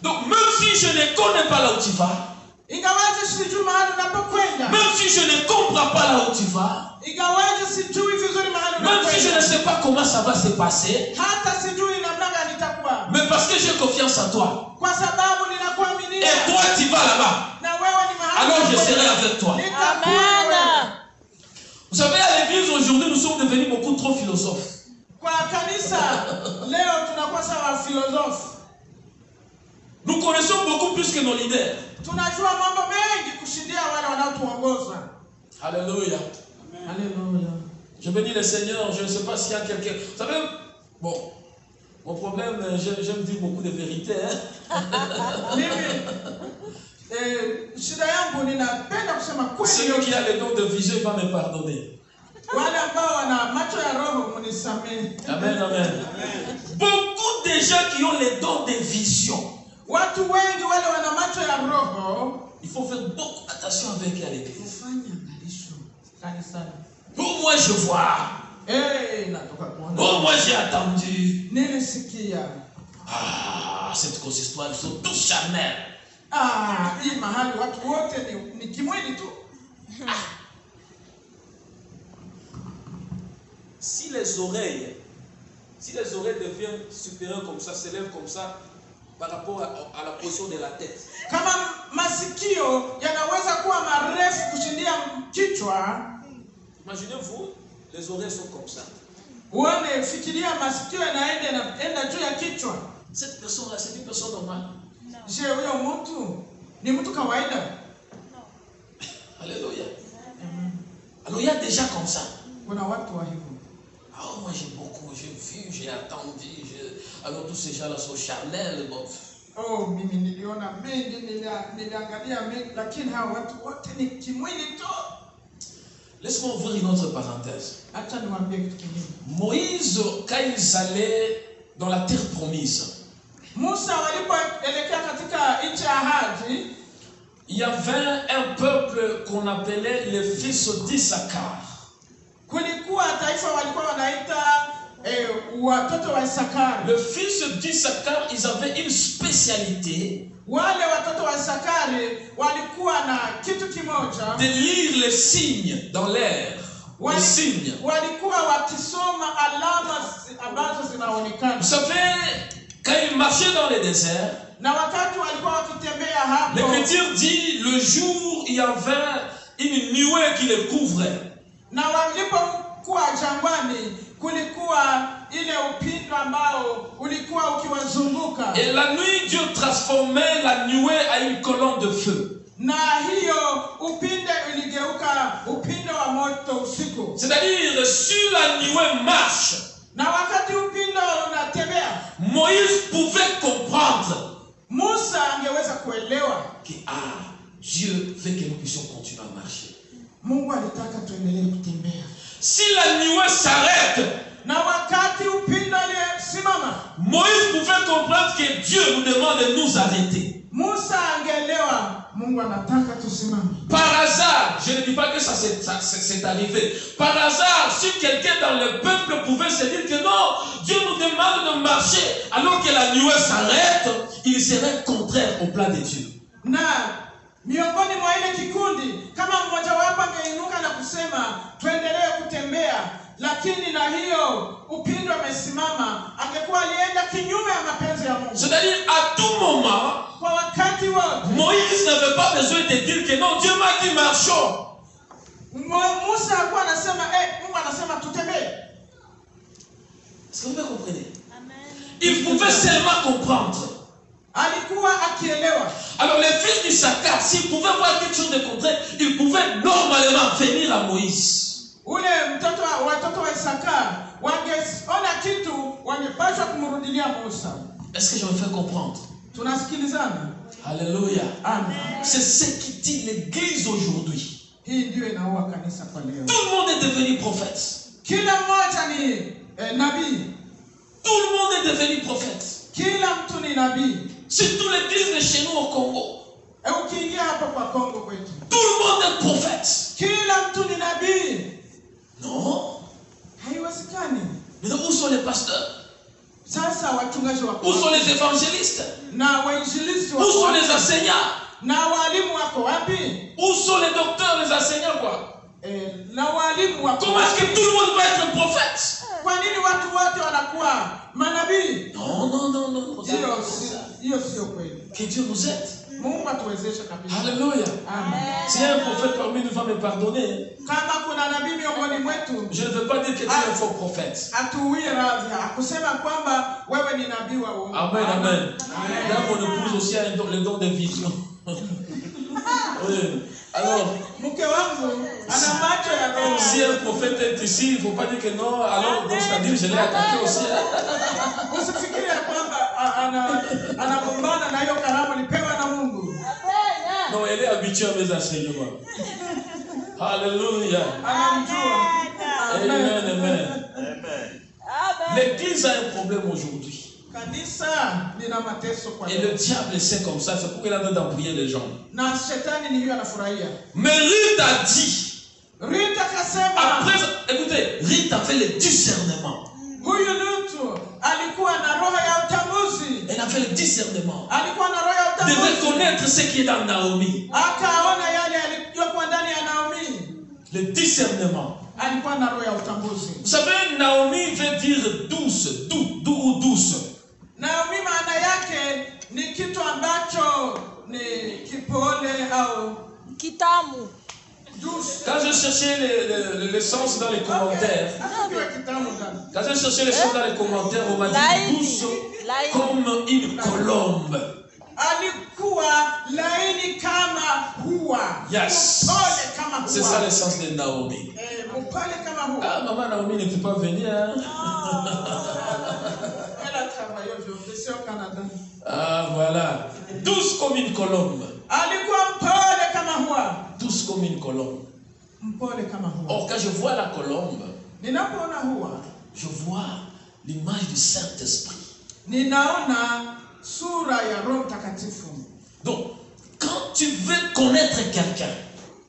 Donc même si je ne connais pas là où tu vas, ingawaje sijui mahali unapokwenda, même si je ne comprends pas là où tu vas, ingawaje sijui vizuri mahali unapokwenda, même si je ne sais pas comment ça va se passer, hata sijui namna gani itakuwa, mais parce que j'ai confiance en toi, kwa sababu ninakuaminia, et toi tu vas là-bas, na wewe ni mahali, alors je serai avec toi. Amen. Vous savez, à l'église aujourd'hui, nous sommes devenus beaucoup trop philosophes. Kwa kanisa leo tunakuwa sawa filosofi. Nous connaissons beaucoup plus que nos leaders. Tunajua mambo mengi kushindia wale wanaotuongoza. Alléluia. Alléluia. Je bénis le Seigneur. Je ne sais pas s'il y a quelqu'un. Vous savez, bon, mon problème, j'aime dire beaucoup de vérité. Shida yangu ninapenda kusema kweli. Celui qui a le don de vision va me pardonner. Wale ambao wana macho ya roho mnisamehe. Amen, amen. Beaucoup de gens qui ont les dons de vision. Watu wengi wale wana macho ya roho, il faut faire beaucoup attention avec à l'église. Kufanya angalisho kanisani. Pour moi je vois. Natoka kuona. Pour moi j'ai attendu. Nilisikia. Cette grosse histoire, ils sont tous charnels. Hii mahali watu wote ni kimwili tu. Si les oreilles deviennent supérieures comme ça, s'élèvent comme ça, par rapport à la position de la tête. Kama masikio yanaweza kuwa marefu kushindia kichwa. Imaginez-vous, les oreilles sont comme ça. Uone, fikiria masikio yanaenda juu ya kichwa. Cette personne-là, c'est une personne normale. Je, huyo mtu ni mtu kawaida? Non. Alléluia. Alors il y a des gens comme ça. Kuna watu wa hivyo. Moi j'ai beaucoup, j'ai vu, j'ai attendu. Alors tous ces gens-là sont charnels. Mimi niliona mengi, niliangalia mengi, lakini hao watu wote ni kimwili tu. Laisse-moi ouvrir une autre parenthèse. Acha niwaambie kitu kingine. Moïse, quand ils allaient dans la terre promise, Musa walipoelekea katika nchi ya ahadi, il y avait un peuple qu'on appelait les fils d'Issachar. Kulikuwa taifa walikuwa wanaita watoto wa Isakari. Le fils d'Issachar, ils avaient une spécialité. Wale watoto wa Isakari walikuwa na kitu kimoja, de lire les signes dans l'air. Les signes. Walikuwa wakisoma alama ambazo zinaonekana. Vous savez, quand ils marchaient dans le désert, na wakati walikuwa wakitembea hapo, l'Écriture dit le jour il y avait une nuée qui les couvrait. Na walipokuwa jangwani kulikuwa ile upindo ambao ulikuwa ukiwazunguka. Et la nuit Dieu transformait la nuée à une colonne de feu. Na hiyo upinde uligeuka upindo wa moto usiku. C'est-à-dire si la nuée marche, na wakati upindo unatembea, Moïse pouvait comprendre. Musa angeweza kuelewa que Dieu veut que nous puissions continuer à marcher. Mungu alitaka tuendelee kutembea. Si la nuée s'arrête, na wakati upindo ulisimama, Moïse pouvait comprendre que Dieu nous demande de nous arrêter. Musa angeelewa Mungu anataka tusimame. Par hasard, je ne dis pas que ça c'est arrivé. Par hasard, si quelqu'un dans le peuple pouvait se dire que non, Dieu nous demande de marcher alors que la nuée s'arrête, il serait contraire au plan de Dieu. Na miongoni mwa ile kikundi, kama mmoja wapo angeinuka na kusema tuendelee kutembea, lakini na hiyo upindo amesimama, angekuwa alienda kinyume ya mapenzi ya Mungu. C'est-à-dire à tout moment, Kwa wakati wote Moïse n'avait pas besoin de dire que non, Dieu m'a dit marchons. Musa alikuwa anasema Mungu anasema tutembee. Est-ce que vous comprenez? Il pouvait seulement comprendre. Alikuwa akielewa. Alors les fils d'Issachar, s'ils pouvaient voir quelque chose de contraire, ils pouvaient normalement venir à Moïse. Ule watoto wa Isaka wangeona kitu wangepaswa kumrudilia Musa. Est-ce que je me fais comprendre? Tunasikilizana? Alléluia. Amen. C'est ce qui dit l'église aujourd'hui. Hii ndio inaua kanisa kwa leo. Tout le monde est devenu prophète. Kila mmoja ni nabii. Tout le monde est devenu prophète. Kila mtu ni nabii. Surtout l'église de chez nous au Congo. Ukiingia hapa kwa Kongo kwetu, Tout le monde est prophète. kila mtu ni nabii. Non. Haiwezekani. Mais où sont les pasteurs? Sasa wachungaji wako Où sont les évangélistes? na wainjilisti Où wako sont wapi? les enseignants? Na walimu wako wapi? Où sont les docteurs, les enseignants quoi? Na walimu wako Comment est-ce que wapi? tout le monde va être prophète? Kwa nini watu wote wanakuwa manabii? Non, non, non, non. Hiyo sio kweli. Que Dieu nous aide. Mungu atuwezeshe kabisa. Alléluia. Amen. Si un prophète parmi nous va me pardonner, Kama kuna nabii miongoni mwetu, je ne veux pas dire que tu es un faux prophète. atuwie radhi, akusema kwamba wewe ni nabii wa uongo. Amen, amen. Là, mon épouse aussi a le don de vision. Oui. Alors, Mke wangu ana macho ya roho. si un prophète est ici, il ne faut pas dire que non, alors donc c'est-à-dire je l'ai attaqué aussi. Usifikirie kwamba anagombana na hiyo karamu alipewa na Mungu. Non, elle est habituée à mes enseignements. Alléluia. Anamjua. Amen, amen. L'église a un problème aujourd'hui. Kanisa lina mateso kwa Et le diable sait comme ça, c'est pourquoi il a besoin d'embrouiller les gens. na shetani ni hiyo anafurahia. Mais Ruth a dit, Rita kasema, après, écoutez, Ruth a fait le discernement. huyu mtu alikuwa na roho ya utambuzi. Elle a fait le discernement Alikuwa na roho ya de utambuzi. reconnaître ce qui est dans Naomi. Akaona yale yaliyokuwa ndani ya Naomi. Le discernement. Alikuwa na roho ya utambuzi. Vous savez, Naomi veut dire douce, doux ou douce. Naomi maana yake ni kitu ambacho ni kipole au Kitamu. douce. Quand je cherchais le sens dans les commentaires, quand j'ai cherché le sens dans les commentaires, on m'a dit douce comme une colombe. Alikuwa laini kama hua. Yes. Mpole kama hua. C'est ça le sens de Naomi. Mpole kama hua. Ah, maman Naomi ne peut pas venir. Hein? Elle a travaillé aujourd'hui, c'est au Canada. Ah, voilà. Douce comme une colombe. Alikuwa mpole kama hua. Douce comme une colombe. Mpole kama hua. Or, quand je vois la colombe, Ninapoona hua, je vois l'image du Saint-Esprit. ninaona sura ya Roho Mtakatifu. Donc, quand tu veux connaître quelqu'un,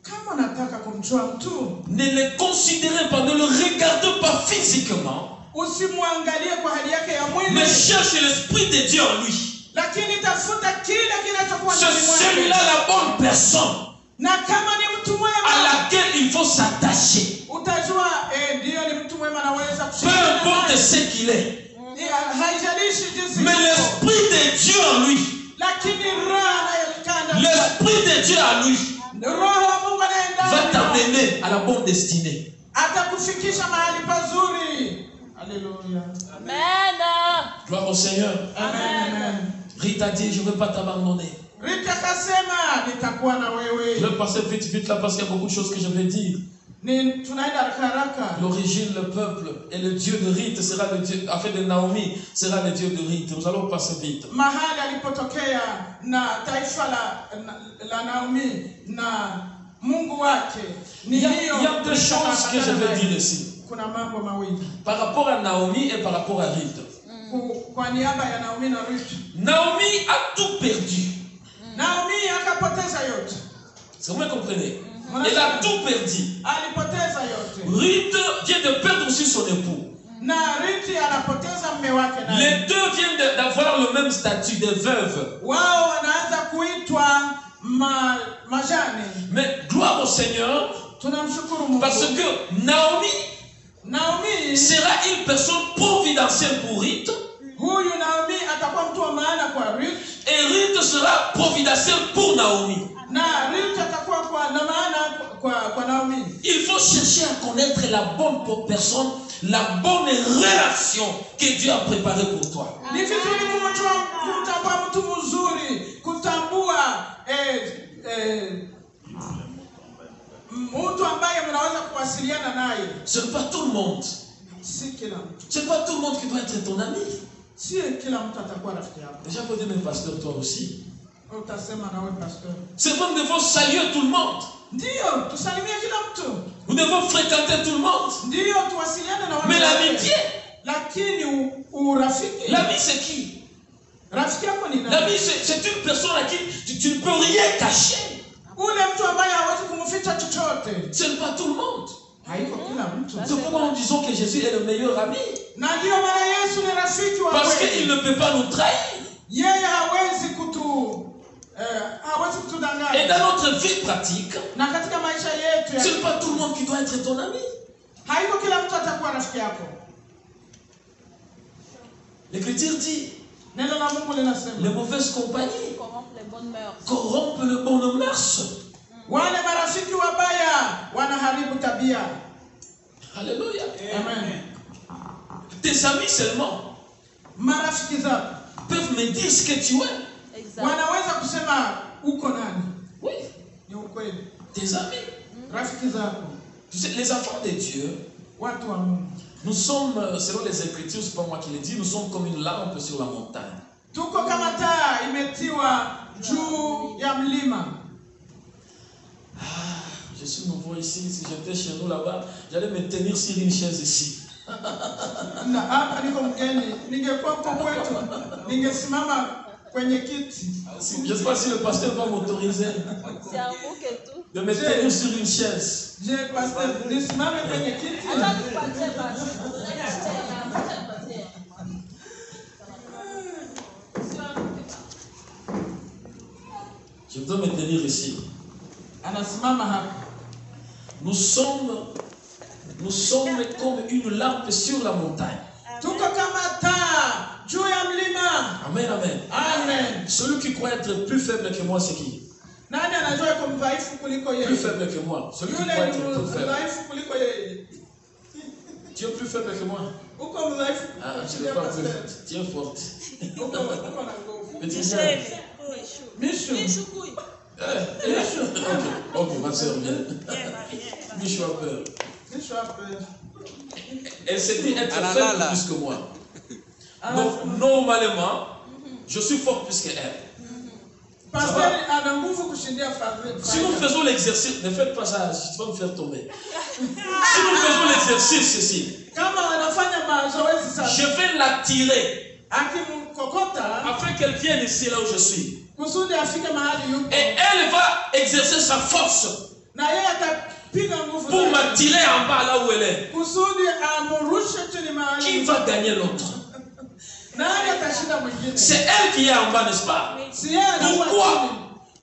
Kama unataka kumjua mtu, ne le considérez pas, ne le regardez pas physiquement, usimwangalie kwa hali yake ya mwili, mais cherche l'Esprit de Dieu en lui. lakini tafuta kile kinachokuwa C'est ndani mwake. celui-là la bonne personne Na kama ni mtu à mwema, laquelle il faut s'attacher. utajua ndio ni mtu mwema, naweza Peu kushirikiana importe naye. ce qu'il est. Haijalishi jinsi Mais yuko, l'Esprit de Dieu en lui, lakini roho anayekaa ndani, l'Esprit de Dieu en lui, roho wa Mungu anaye va ndani t'amener à la bonne destinée. atakufikisha mahali pazuri. Alléluia. Amen. Gloire au Seigneur. Amen, amen. Rita dit, je ne veux pas t'abandonner. Rita kasema nitakuwa na Je wewe. vais passer vite, vite là parce qu'il y a beaucoup de choses que je vais dire. Tunaenda haraka haraka. L'origine, le peuple et le Dieu de Rite sera le Dieu, en fait de Naomi sera le Dieu de Rite. Nous allons passer vite. Mahali alipotokea na taifa la Naomi na Mungu wake ni Il y hiyo. a deux choses que je vais dire ici. Kuna mambo mawili Par rapport à Naomi et par rapport à Rite. kwa niaba ya Naomi na Ruth. Naomi a tout perdu. Naomi akapoteza yote. Est-ce que vous me comprenez? Elle a tout perdu. Alipoteza yote. Ruth vient de perdre aussi son époux. Na Ruth anapoteza mume wake naye. Les deux viennent d'avoir le même statut de veuve. Wao wanaanza kuitwa majane. Mais gloire au Seigneur, Tunamshukuru Mungu. parce que Naomi sera une personne providentielle pour Ruth. Huyu Naomi atakuwa mtu wa maana kwa Ruth. Et Ruth sera providentielle pour Naomi. Na Ruth atakuwa na maana kwa Naomi. Il faut chercher à connaître la bonne personne, la bonne relation que Dieu a préparée pour toi. Ni vizuri kutambua mtu mzuri, kutambua mtu ambaye mnaweza kuwasiliana naye. Ce n'est pas tout le monde. Si kila mtu. Ce n'est pas tout le monde qui doit être ton ami. Si kila mtu atakuwa rafiki yako. Déjà, vous dites, mais pasteur, toi aussi. Utasema na wewe pasteur. C'est vrai, nous devons saluer tout le monde. Ndio, tusalimie kila mtu. Nous devons fréquenter tout le monde. Ndio, tuwasiliane na watu. Mais l'amitié, lakini urafiki. L'ami c'est qui? Rafiki yako ni nani? L'ami c'est une personne à qui tu ne peux rien cacher. Ule mtu ambaye hawezi kumficha chochote. Ce n'est pas tout le monde. Haiko kila mtu. C'est pourquoi nous disons que Jésus est le meilleur ami. Na ndio maana Yesu ni rafiki wa kweli. Parce qu'il ne peut pas nous trahir. Yeye hawezi kutudanganya. Et dans notre vie pratique, na katika maisha yetu ce n'est pas tout le monde qui doit être ton ami. Haiko kila mtu atakuwa rafiki yako. L'Écriture dit, neno la Mungu linasema, les mauvaises compagnies corrompent les bonnes mœurs. Corrompent les bonnes mœurs. Wale marafiki wabaya wanaharibu tabia. Alléluia. Amen. Tes amis seulement marafiki zako peuvent me dire ce que tu es. Exact. Wanaweza kusema uko nani. Oui. Ni ukweli. Tes amis. Rafiki zako. Tu sais, les enfants de Dieu, watu wa Mungu, nous sommes, selon les Écritures, c'est pas moi qui le dis, nous sommes comme une lampe sur la montagne. Tuko kama taa imetiwa juu ya mlima. Je suis nouveau ici, si j'étais chez nous là-bas, j'allais me tenir sur une chaise ici. Na hapa niko mgeni, ningekuwa kwa kwetu, ningesimama kwenye kiti. Je ne sais pas si le pasteur va m'autoriser C'est à vous que tout. de me tenir sur une chaise. Je pasteur, nisimame kwenye kiti. Attends, tu passes, passes. Je dois me tenir ici. Anasimama hapa. Nous sommes comme une lampe sur la montagne. Tuko kama taa juu ya mlima. Amen, amen. Amen. Celui qui croit être plus faible que moi, c'est qui? Nani anajua yuko mdhaifu kuliko yeye? Plus faible que moi. Celui qui croit être plus faible. Mdhaifu kuliko yeye. Tu es plus faible que moi. Uko mdhaifu. Ah, je ne vais pas plus. Tu es forte. Uko na nguvu. Petit frère. Mishu. Ok, ma soeur vient. Michou a peur. Mishu a peur. Elle s'est dit être faible plus que moi. Donc, normalement, je suis fort plus qu'elle. Pasteur ana nguvu kushindia Fadhili. Si nous faisons l'exercice, ne faites pas ça, tu vas me faire tomber. Si nous faisons l'exercice ceci, Kama anafanya mazoezi sasa, je vais l'attirer akimkokota afin qu'elle vienne ici là où je suis. kusudi afike mahali yupo. Et elle va exercer sa force Na yeye atapiga nguvu pour zake. m'attirer en bas là où elle est. Kusudi amurushe chini mahali. Qui va gagner l'autre? Nani atashinda mwingine? C'est elle qui est en bas, n'est-ce pas? Si yeye anakuwa Pourquoi? chini.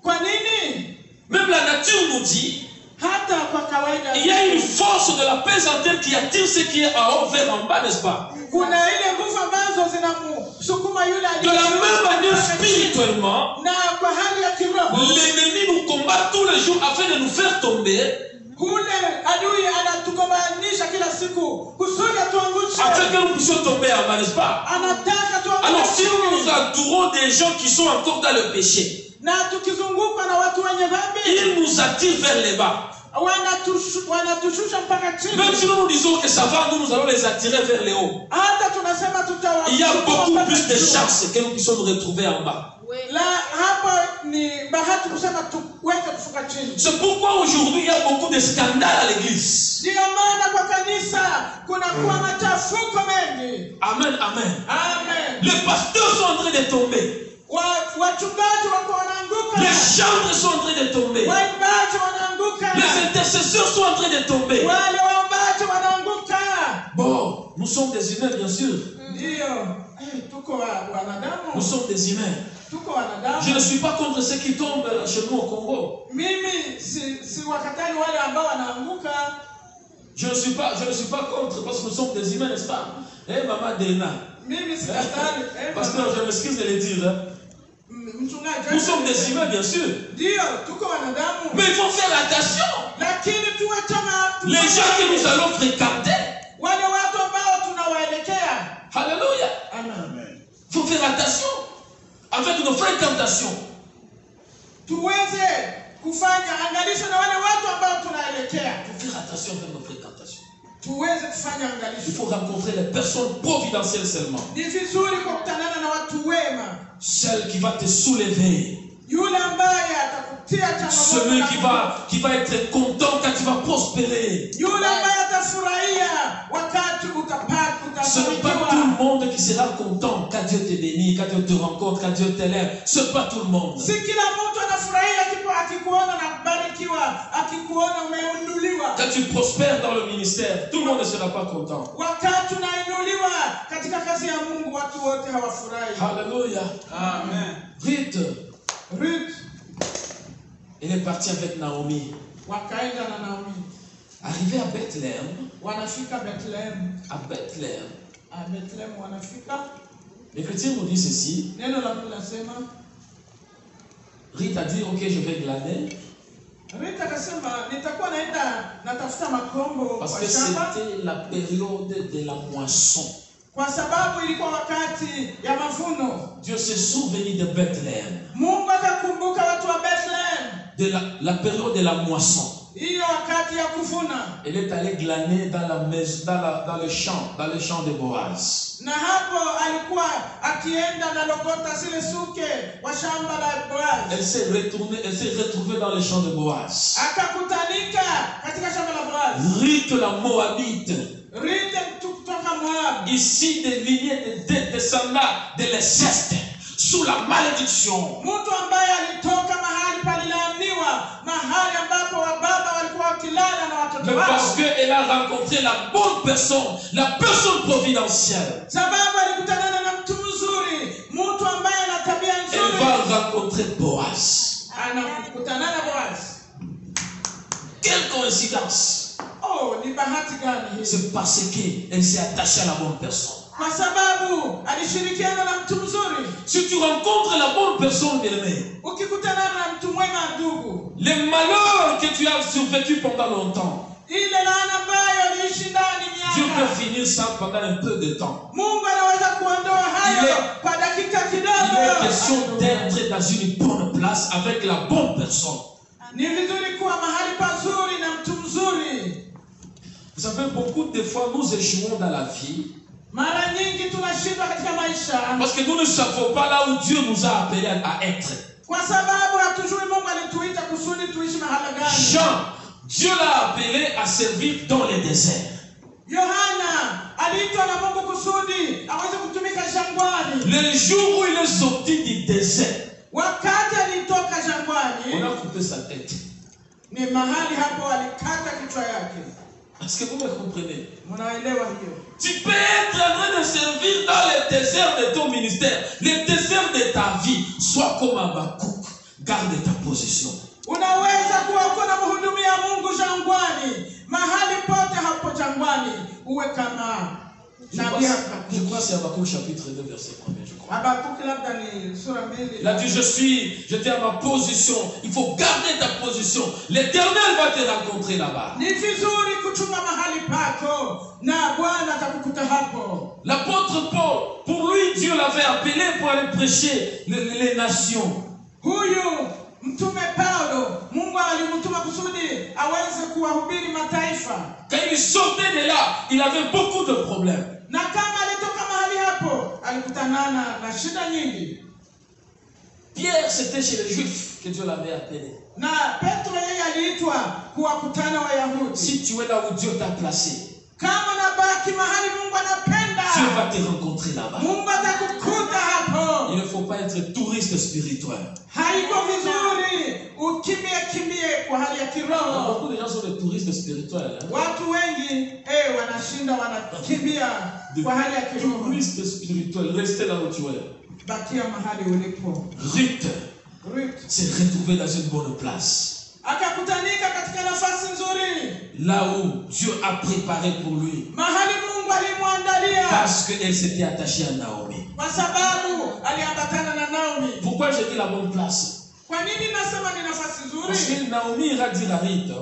Kwa nini? Même la nature nous dit Hata kwa kawaida il y a une force de la pesantelle qui attire ce qui est en haut vers en bas, n'est-ce pas? kuna ile nguvu ambazo zinamsukuma yule De la même manière, spirituellement, na kwa hali ya kiroho l'ennemi nous combat tous les jours afin de nous faire tomber, kule adui anatukombanisha kila siku kusudi atuangushe, afin que nous puissions tomber en bas, n'est-ce pas? anataka tuangushe. Alors si nous nous entourons des gens qui sont encore dans le péché, na tukizungukwa na watu wenye dhambi, ils nous attirent vers les bas. wanatushusha mpaka chini. Même si nous nous disons que ça va, nous allons les attirer vers les hauts. Hata tunasema tutawa, Il y a beaucoup plus de chances que nous puissions nous retrouver en bas. la hapo ni bahati kusema tuweze kufuka chini. C'est pourquoi aujourd'hui il y a beaucoup de scandales à l'église. Ndio maana kwa kanisa kuna kuwa machafuko mengi. Amen, amen. Amen. Les pasteurs sont en train de tomber. Wachungaji wako wanaanguka. Les chantres sont en train de tomber. Waimbaji wanaanguka. Les intercesseurs sont en train de tomber. Wale waimbaji wanaanguka. Bon, nous sommes des humains, bien sûr. Ndio. Tuko wanadamu. Nous sommes des humains. Tuko wanadamu. Je ne suis pas contre ceux qui tombent chez nous au Congo. Mimi si wakatali wale ambao wanaanguka. Je ne suis pas contre parce que nous sommes des humains, n'est-ce pas? Eh, maman Dena. Mimi si katali. Pasteur, je m'excuse de le dire. Nous sommes des humains, bien sûr. Ndio, tuko wanadamu. Mais il faut faire attention. Lakini tuwe kama les gens que nous allons fréquenter. Wale watu ambao tunawaelekea. Alléluia. Amen. Il faut faire attention avec nos fréquentations. Tuweze kufanya angalisho na wale watu ambao tunaelekea. Il faut faire attention avec nos fréquentations. Tuweze kufanya angalisho. Il faut rencontrer les personnes providentielles seulement. Ni vizuri kukutanana na watu wema. Celle qui va te soulever. Yule ambaye atakutia changamoto. Celui qui va être content quand tu vas prospérer. Yule ambaye atafurahia wakati utapata. Ce n'est pas tout le monde qui sera content quand Dieu te bénit, quand Dieu te rencontre, quand Dieu t'élève. Ce n'est pas tout le monde. Si kila mtu anafurahia akikuona na kubarikiwa, akikuona umeinuliwa. Quand tu prospères dans le ministère, tout le monde ne sera pas content. Wakati unainuliwa katika kazi ya Mungu, watu wote hawafurahi. Alléluia. Amen. Ruth, elle est partie avec Naomi. Wakaenda na Naomi. Arrivé à Bethléem, wanafika Bethlehem. À Bethléem. À Bethlehem wanafika. L'Écriture nous dit ceci. Neno la Mungu lasema. Ruth a dit, ok, je vais glaner. Ruth akasema nitakuwa naenda natafuta makombo parce kwa que shamba. C'était la période de la moisson. Kwa sababu ilikuwa wakati ya mavuno. Dieu s'est souvenu de Bethléem. Mungu akakumbuka watu wa Bethlehem. De la période de la moisson. Hiyo wakati ya kuvuna. Elle est allée glaner dans la maison, dans le champ de Boaz. Na hapo alikuwa akienda na logota zile suke wa shamba la Boaz. Elle s'est retrouvée dans le champ de Boaz. Akakutanika katika shamba la Boaz. Ruth la Moabite. Ruth kutoka Moab. Ici des lignées de descendants de l'inceste. Sous la malédiction. Mtu ambaye alitoka mahali palilaaniwa, mahali ambapo wababa walikuwa wakilala na watoto wao. Parce qu'elle a rencontré la bonne personne, la personne providentielle. Sababu alikutanana na mtu mzuri, mtu ambaye ana tabia nzuri. Elle va rencontrer Boaz. Anakutana na Boaz. Quelle coïncidence! Oh, ni bahati gani hii? C'est parce qu'elle s'est attachée à la bonne personne. Kwa sababu alishirikiana na mtu mzuri. Si tu rencontres la bonne personne, bien-aimé, ukikutana na mtu mwema ndugu, les malheurs que tu as survécu pendant longtemps, ile laana ambayo uliishi ndani miaka, Dieu peut finir ça pendant un peu de temps. Mungu anaweza kuondoa hayo kwa dakika kidogo. Il est question d'être dans une bonne place avec la bonne personne. Ni vizuri kuwa mahali pazuri na mtu mzuri. Vous savez, beaucoup de fois nous échouons dans la vie. Mara nyingi tunashindwa katika maisha. Parce que nous ne savons pas là où Dieu nous a appelés à être. Kwa sababu hatujui Mungu alituita kusudi tuishi mahali gani. Jean, Dieu l'a appelé à servir dans les déserts. Yohana aliitwa na Mungu kusudi aweze kutumika jangwani. Le jour où il est sorti du désert, wakati alitoka jangwani, on a coupé sa tête. Ni mahali hapo alikata kichwa yake. Est-ce que vous me comprenez? Mnaelewa hiyo? Tu peux être en train de servir dans le désert de ton ministère, le désert de ta vie. Sois comme Habakkuk. Garde ta position. Unaweza kuwa uko na mhudumia Mungu jangwani, mahali pote hapo jangwani, uwe kama nabii Habakkuk. Je crois que c'est Habakkuk chapitre 2 verset 1. Je crois. Habakkuk labda ni sura 2. Il a dit j'étais à ma position. Il faut garder ta position. L'Éternel va te rencontrer là-bas. Ni vizuri kuchunga mahali pako na Bwana atakukuta hapo. L'apôtre Paul, pour lui Dieu l'avait appelé pour aller prêcher les nations. Huyu mtume Paulo, Mungu alimtuma kusudi aweze kuwahubiri mataifa. Quand il sortait de là, il avait beaucoup de problèmes. Na kama alitoka mahali hapo, alikutanana na shida nyingi. Pierre, c'était chez les Juifs que Dieu l'avait appelé. Na Petro yeye aliitwa kuwakutana Wayahudi. Si tu es là où Dieu t'a placé, Kama unabaki mahali Mungu anapenda, Dieu va te rencontrer là-bas. Mungu atakukuta hapo. Il ne faut pas être touriste spirituel. Haiko vizuri ukimbie kwa hali ya kiroho. Beaucoup de gens sont des touristes spirituels. Hein? Watu wengi wanashinda wanakimbia kwa hali ya kiroho. Touriste spirituel, restez là où tu es. Bakia mahali ulipo. Ruth Ruth s'est retrouvée dans une bonne place. akakutanika katika nafasi nzuri. Là où Dieu a préparé pour lui. Mahali Mungu alimwandalia. Parce qu'elle s'était attachée à Naomi. Kwa sababu aliambatana na Naomi. Pourquoi j'ai dit la bonne place? Kwa nini nasema ni nafasi Parce nzuri? que Naomi ira dire à Ruth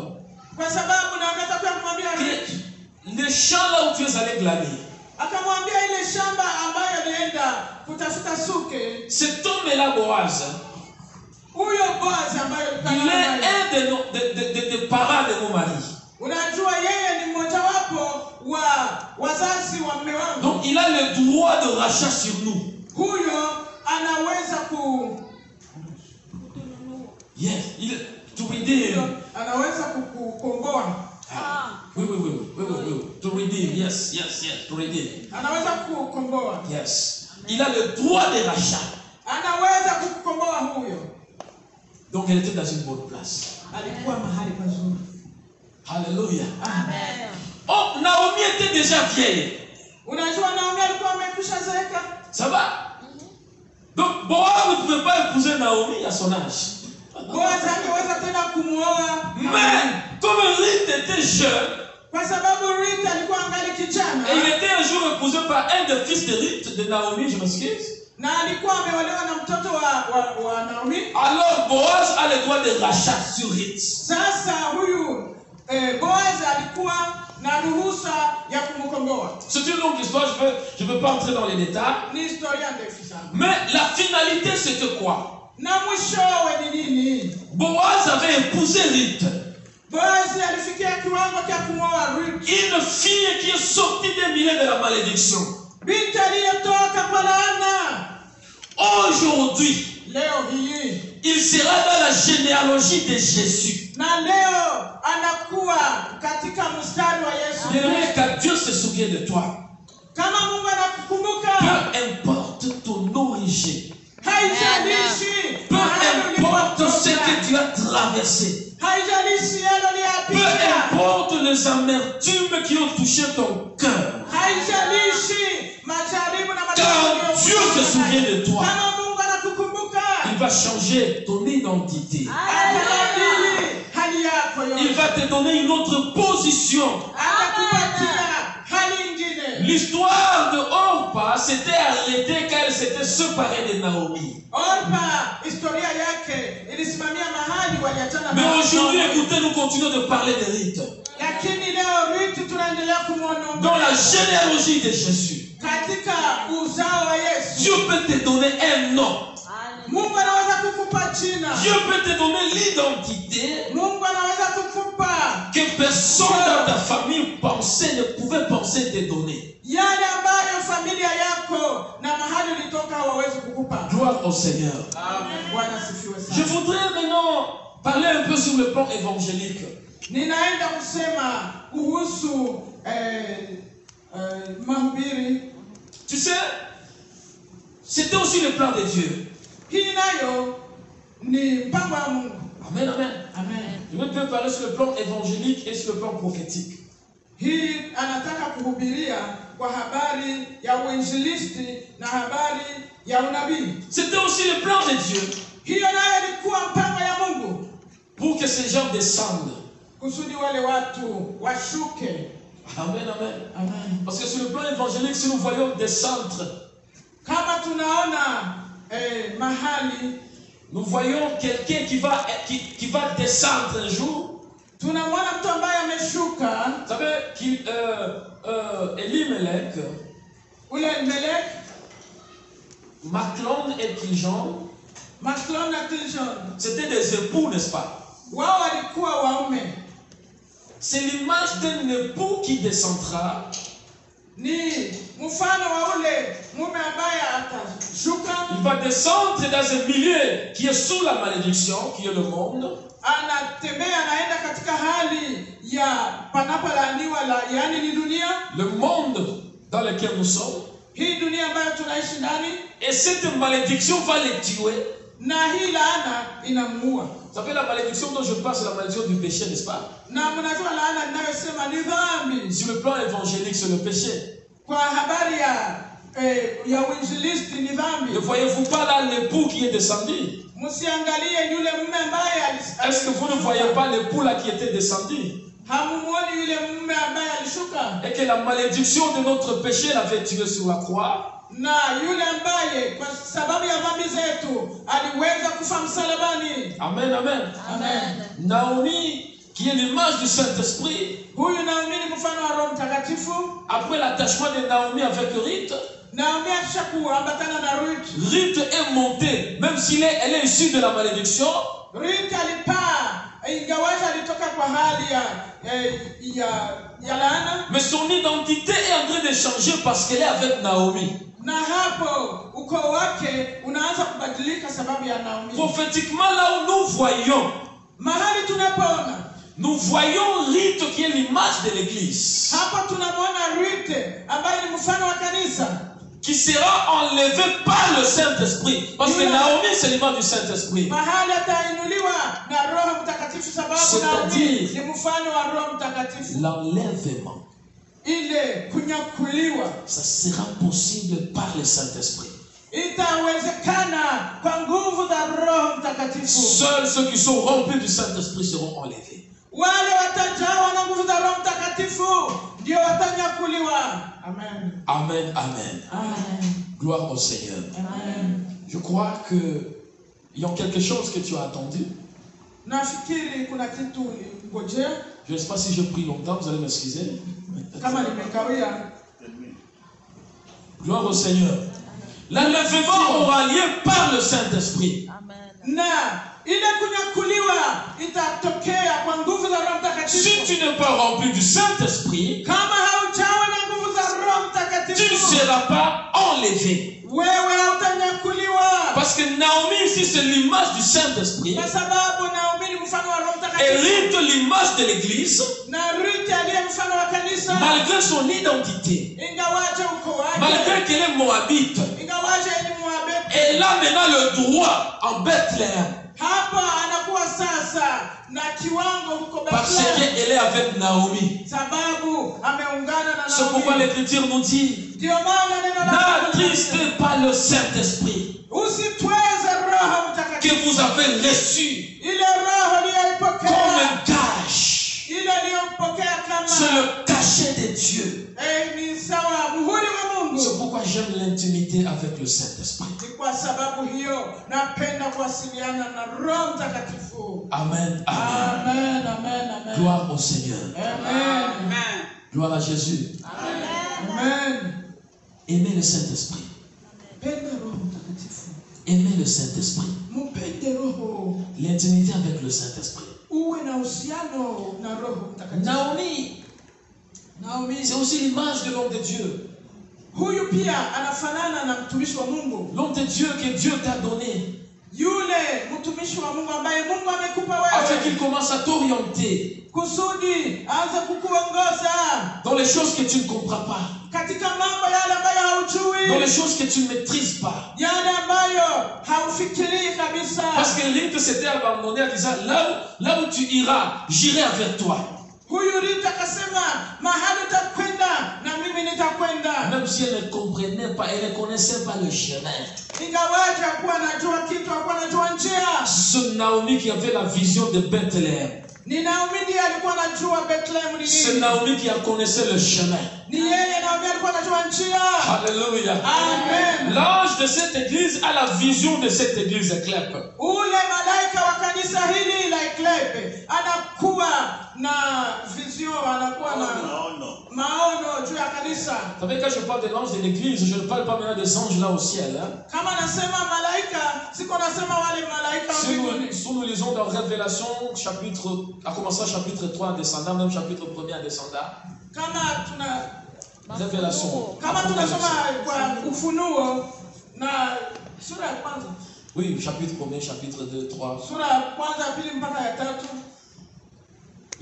Kwa sababu Naomi atakuwa kumwambia Ruth, que le champ là où tu es allé glaner, akamwambia ile shamba ambayo alienda kutafuta suke. cet homme-là, Boaz, Huyo Boaz ambaye il est un des parents de mon mari. unajua yeye ni mmoja wapo wa wazazi wa mume wangu. Donc il a le droit de rachat sur nous. Huyo anaweza Yes, to redeem. anaweza kukukomboa. Oui. To redeem, yes, to redeem. Anaweza kukukomboa. Yes. Il a le droit de rachat. Anaweza kukukomboa huyo. Donc elle était dans une bonne place. Alikuwa mahali pazuri. Alléluia. Amen. Oh, Naomi était déjà vieille. Unajua Naomi alikuwa amekwisha zeeka. Ça va? Donc Boaz ne pouvait pas épouser Naomi à son âge. Boaz angeweza tena kumuoa. Mais comme Ruth était jeune, kwa sababu Ruth alikuwa angali kijana. Et il était un jour épousé par un des fils de Ruth, de Naomi, je m'excuse. Na alikuwa ameolewa na mtoto wa Naomi. Alors Boaz a le droit de rachat sur Ruth. Sasa huyu Boaz alikuwa na ruhusa ya kumkomboa. C'est une longue histoire, je ne veux pas entrer dans les détails. Ni historia ndefu sana. Mais la finalité c'était quoi? Na mwishowe ni nini? Boaz avait épousé Ruth. Boaz alifikia kiwango cha kumwoa Ruth. Une fille qui est sortie des milieux de la malédiction. Binti aliyetoka kwa laana. Aujourd'hui, leo hii il sera dans la généalogie de Jésus. Na leo anakuwa katika mstari wa Yesu. J'aimerais que Dieu se souvienne de toi. Kama Mungu anakukumbuka. Peu importe ton origine. Haijalishi. Peu importe ce que tu as traversé. Haijalishi yale Peu uliyopita. importe les amertumes qui ont touché ton cœur. Haijalishi majaribu na Quand Dieu se souvient de toi, Kama Mungu anakukumbuka. il va changer ton identité. Atabadili hali yako yote. Il va te donner une autre position. Atakupatia hali nyingine. L'histoire de Orpa s'était arrêtée quand elle s'était séparée de Naomi. Orpa, historia yake ilisimamia mahali waliachana. Mais aujourd'hui, écoutez, nous continuons de parler de Ruth. Lakini leo Ruth tunaendelea kumwona Dans la généalogie de Jésus, katika uzao wa Yesu. Dieu peut te donner un nom. Mungu anaweza kukupa jina. Dieu peut te donner l'identité Mungu anaweza kukupa que personne dans ta famille ne pouvait penser te donner. yale ambayo familia yako na mahali ulitoka hawawezi kukupa. Gloire au Seigneur. Amen. Bwana sifiwe sana. Je voudrais maintenant parler un peu sur le plan évangélique. Ninaenda kusema kuhusu mahubiri. Tu sais, c'était aussi le plan de Dieu. Hii nayo ni mpango wa Mungu. Amen, amen. Amen. Je veux te parler sur le plan évangélique et sur le plan prophétique. Hii anataka kuhubiria kwa habari ya uinjilisti na habari ya unabii. C'était aussi le plan de Dieu. Hiyo nayo ilikuwa mpango ya Mungu. Pour que ces gens descendent. Kusudi wale watu washuke. Amen, amen. Amen. Parce que sur le plan évangélique, si nous voyons des centres, kama tunaona mahali, nous voyons quelqu'un qui va descendre un jour. Tunamwona mtu ambaye ameshuka. Vous savez, Elimelech, ule Elimelech, Maclon et Kiljon, c'était des époux, n'est-ce pas? Wao walikuwa waume. C'est l'image d'un époux qui descendra. Ni mfano wa ule mume ambaye atashuka. Il va descendre dans un milieu qui est sous la malédiction, qui est le monde. Anatembea anaenda katika hali ya panapolaaniwa yaani ni dunia. Le monde dans lequel nous sommes. Hii dunia ambayo tunaishi ndani. Et cette malédiction va les tuer. Na hii laana inamuua. Vous savez, la malédiction dont je parle, c'est la malédiction du péché, n'est-ce pas? Na mnajua laana ninayosema ni dhambi. Sur le plan évangélique, c'est le péché. Kwa habari ya uinjilisti ni dhambi. Ne voyez-vous pas là l'époux qui est descendu? Msiangalie yule mume ambaye est-ce que vous ne voyez pas l'époux là qui était descendu? Hamumuoni yule mume ambaye alishuka? Et que la malédiction de notre péché l'avait tué sur la croix. Na yule ambaye kwa sababu ya dhambi zetu aliweza kufa msalabani. Amen, amen. Amen. Naomi, qui est l'image du Saint-Esprit. Huyu Naomi ni mfano wa Roho Mtakatifu. Après l'attachement de Naomi avec Ruth, Naomi akishakuambatana na Ruth. Ruth est montée, même si elle est issue de la malédiction. Ruth alipaa, ingawaje alitoka kwa hali ya laana. Mais son identité est en train de changer parce qu'elle est avec Naomi. Na hapo ukoo wake unaanza kubadilika sababu ya Naomi. Prophétiquement, là où nous voyons, mahali tunapoona, nous voyons Ruth qui est l'image de l'église. Hapo tunamwona Ruth ambaye ni mfano wa kanisa. Qui sera enlevé par le Saint-Esprit. Parce que Naomi, c'est l'image du Saint-Esprit. C'est-à-dire l'enlèvement. Ça sera possible par le Saint-Esprit. Seuls ceux qui sont remplis du Saint-Esprit seront enlevés. Amen. Amen, amen. Amen. Gloire au Seigneur. Amen. Je crois qu'il y a quelque chose que tu as attendu. Je ne sais pas si j'ai pris longtemps, vous allez m'excuser. Gloire au Seigneur. L'enlèvement aura lieu par le Saint-Esprit. Si tu n'es pas rempli du Saint-Esprit, tu ne seras pas enlevé. Parce que Naomi ici c'est l'image du Saint-Esprit. Et Ruth l'image de l'église. Malgré son identité, malgré qu'elle est moabite, elle a maintenant le droit en Bethléem. Parce qu'elle est avec Naomi. C'est pourquoi l'Écriture nous dit: n'attristez pas le Saint-Esprit que vous avez reçu comme un gage. C'est le cachet de Dieu. C'est pourquoi j'aime l'intimité avec le Saint-Esprit. Amen, amen. Amen, amen, amen. Gloire au Seigneur. Amen. Gloire à Jésus. Amen. Aimez le Saint-Esprit. Aimez le Saint-Esprit. L'intimité avec le Saint-Esprit. Naomi, c'est aussi l'image de l'homme de Dieu. L'homme de Dieu que Dieu t'a donné. Afin qu'il commence à t'orienter dans les choses que tu ne comprends pas, dans les choses que tu ne maîtrises pas. Parce que Ruth s'était abandonné en disant: là où tu iras, j'irai avec toi. Même si elle ne comprenait pas, elle ne connaissait pas le chemin. C'est Naomi qui avait la vision de Bethléem. C'est Naomi qui a connaissé le chemin. Alléluia. L'ange de cette église a la vision de cette église éclèpe. Vous savez, quand je parle de l'ange de l'église, je ne parle pas maintenant des anges là au ciel. Hein? Si nous lisons dans Révélation, à commencer chapitre 3 en descendant, même chapitre 1er en descendant. Révélation. Oui, chapitre 1er, chapitre 2, 3.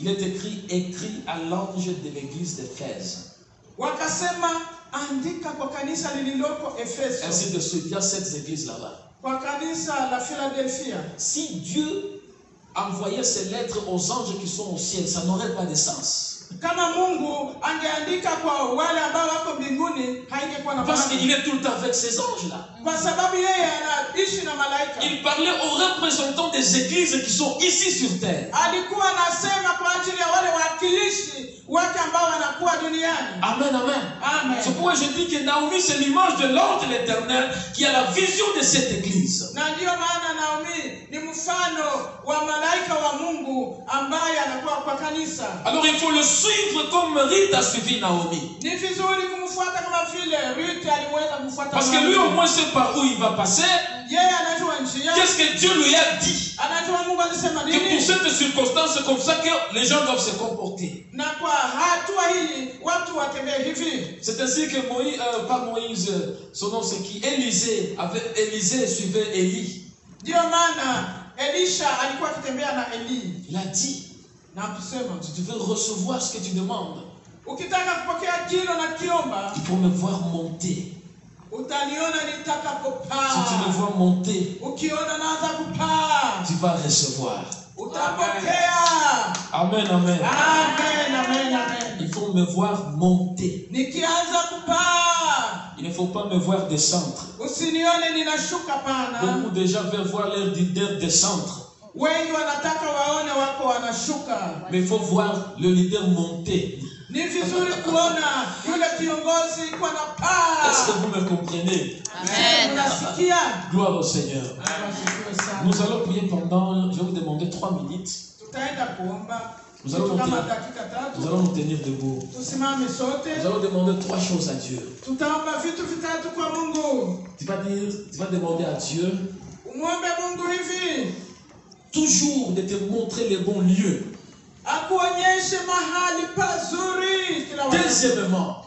Il est écrit à l'ange de l'église d'Éphèse. Wakasema andika kwa kanisa lililoko Efeso. Ainsi de suite, il y a cette église là-bas. Kwa kanisa la Philadelphia. Si Dieu envoyait ces lettres aux anges qui sont au ciel, ça n'aurait pas de sens. Kama Mungu angeandika kwa wale ambao wako mbinguni, haingekuwa na maana. Parce qu'il est tout le temps avec ces anges-là. Kwa sababu yeye anaishi na malaika. Il parlait aux représentants des églises qui sont ici sur terre. Alikuwa anasema kwa ajili ya wale wakilishi wake ambao wanakuwa duniani. Amen, amen. Amen. C'est pourquoi je dis que Naomi, c'est l'image de l'ange de l'Éternel qui a la vision de cette église. Na ndio maana Naomi ni mfano wa malaika wa Mungu ambaye anakuwa kwa kanisa. Alors il faut le suivre comme Ruth a suivi Naomi. Ni vizuri kumfuata kama vile Ruth aliweza kumfuata. Parce que lui au moins sait par où il va passer. Yeye anajua njia. Qu'est-ce que Dieu lui a dit? Anajua Mungu alisema nini? Que pour cette circonstance, c'est comme ça que les gens doivent se comporter. Na kwa hatua hii watu watembee hivi. C'est ainsi que Moïse, pas Moïse, son nom c'est qui? Élisée suivait Élie. Ndio maana Elisha alikuwa akitembea na Eli. Il a dit, na kusema, si tu veux recevoir ce que tu demandes, ukitaka kupokea kilo na kiomba, il faut me voir monter. Utaniona nitakapopaa. Si tu me vois monter, ukiona naanza kupaa, tu vas recevoir. Utapokea. Amen, amen. Amen, amen, amen. Il faut me voir monter. Nikianza kupaa, il ne faut pas me voir descendre. Usinione ninashuka pana. Beaucoup de gens veulent voir leur leader descendre. Wengi wanataka waone wako wanashuka. Mais il faut voir le leader monter. Ni vizuri kuona yule kiongozi kwa napaa. Est-ce que vous me comprenez? Amen. Gloire au Seigneur. Nous allons prier pendant, je vais vous demander 3 minutes. Nous allons nous tenir debout. Nous allons demander 3 choses à Dieu. Tu vas demander à Dieu toujours de te montrer les bons lieux. Deuxièmement,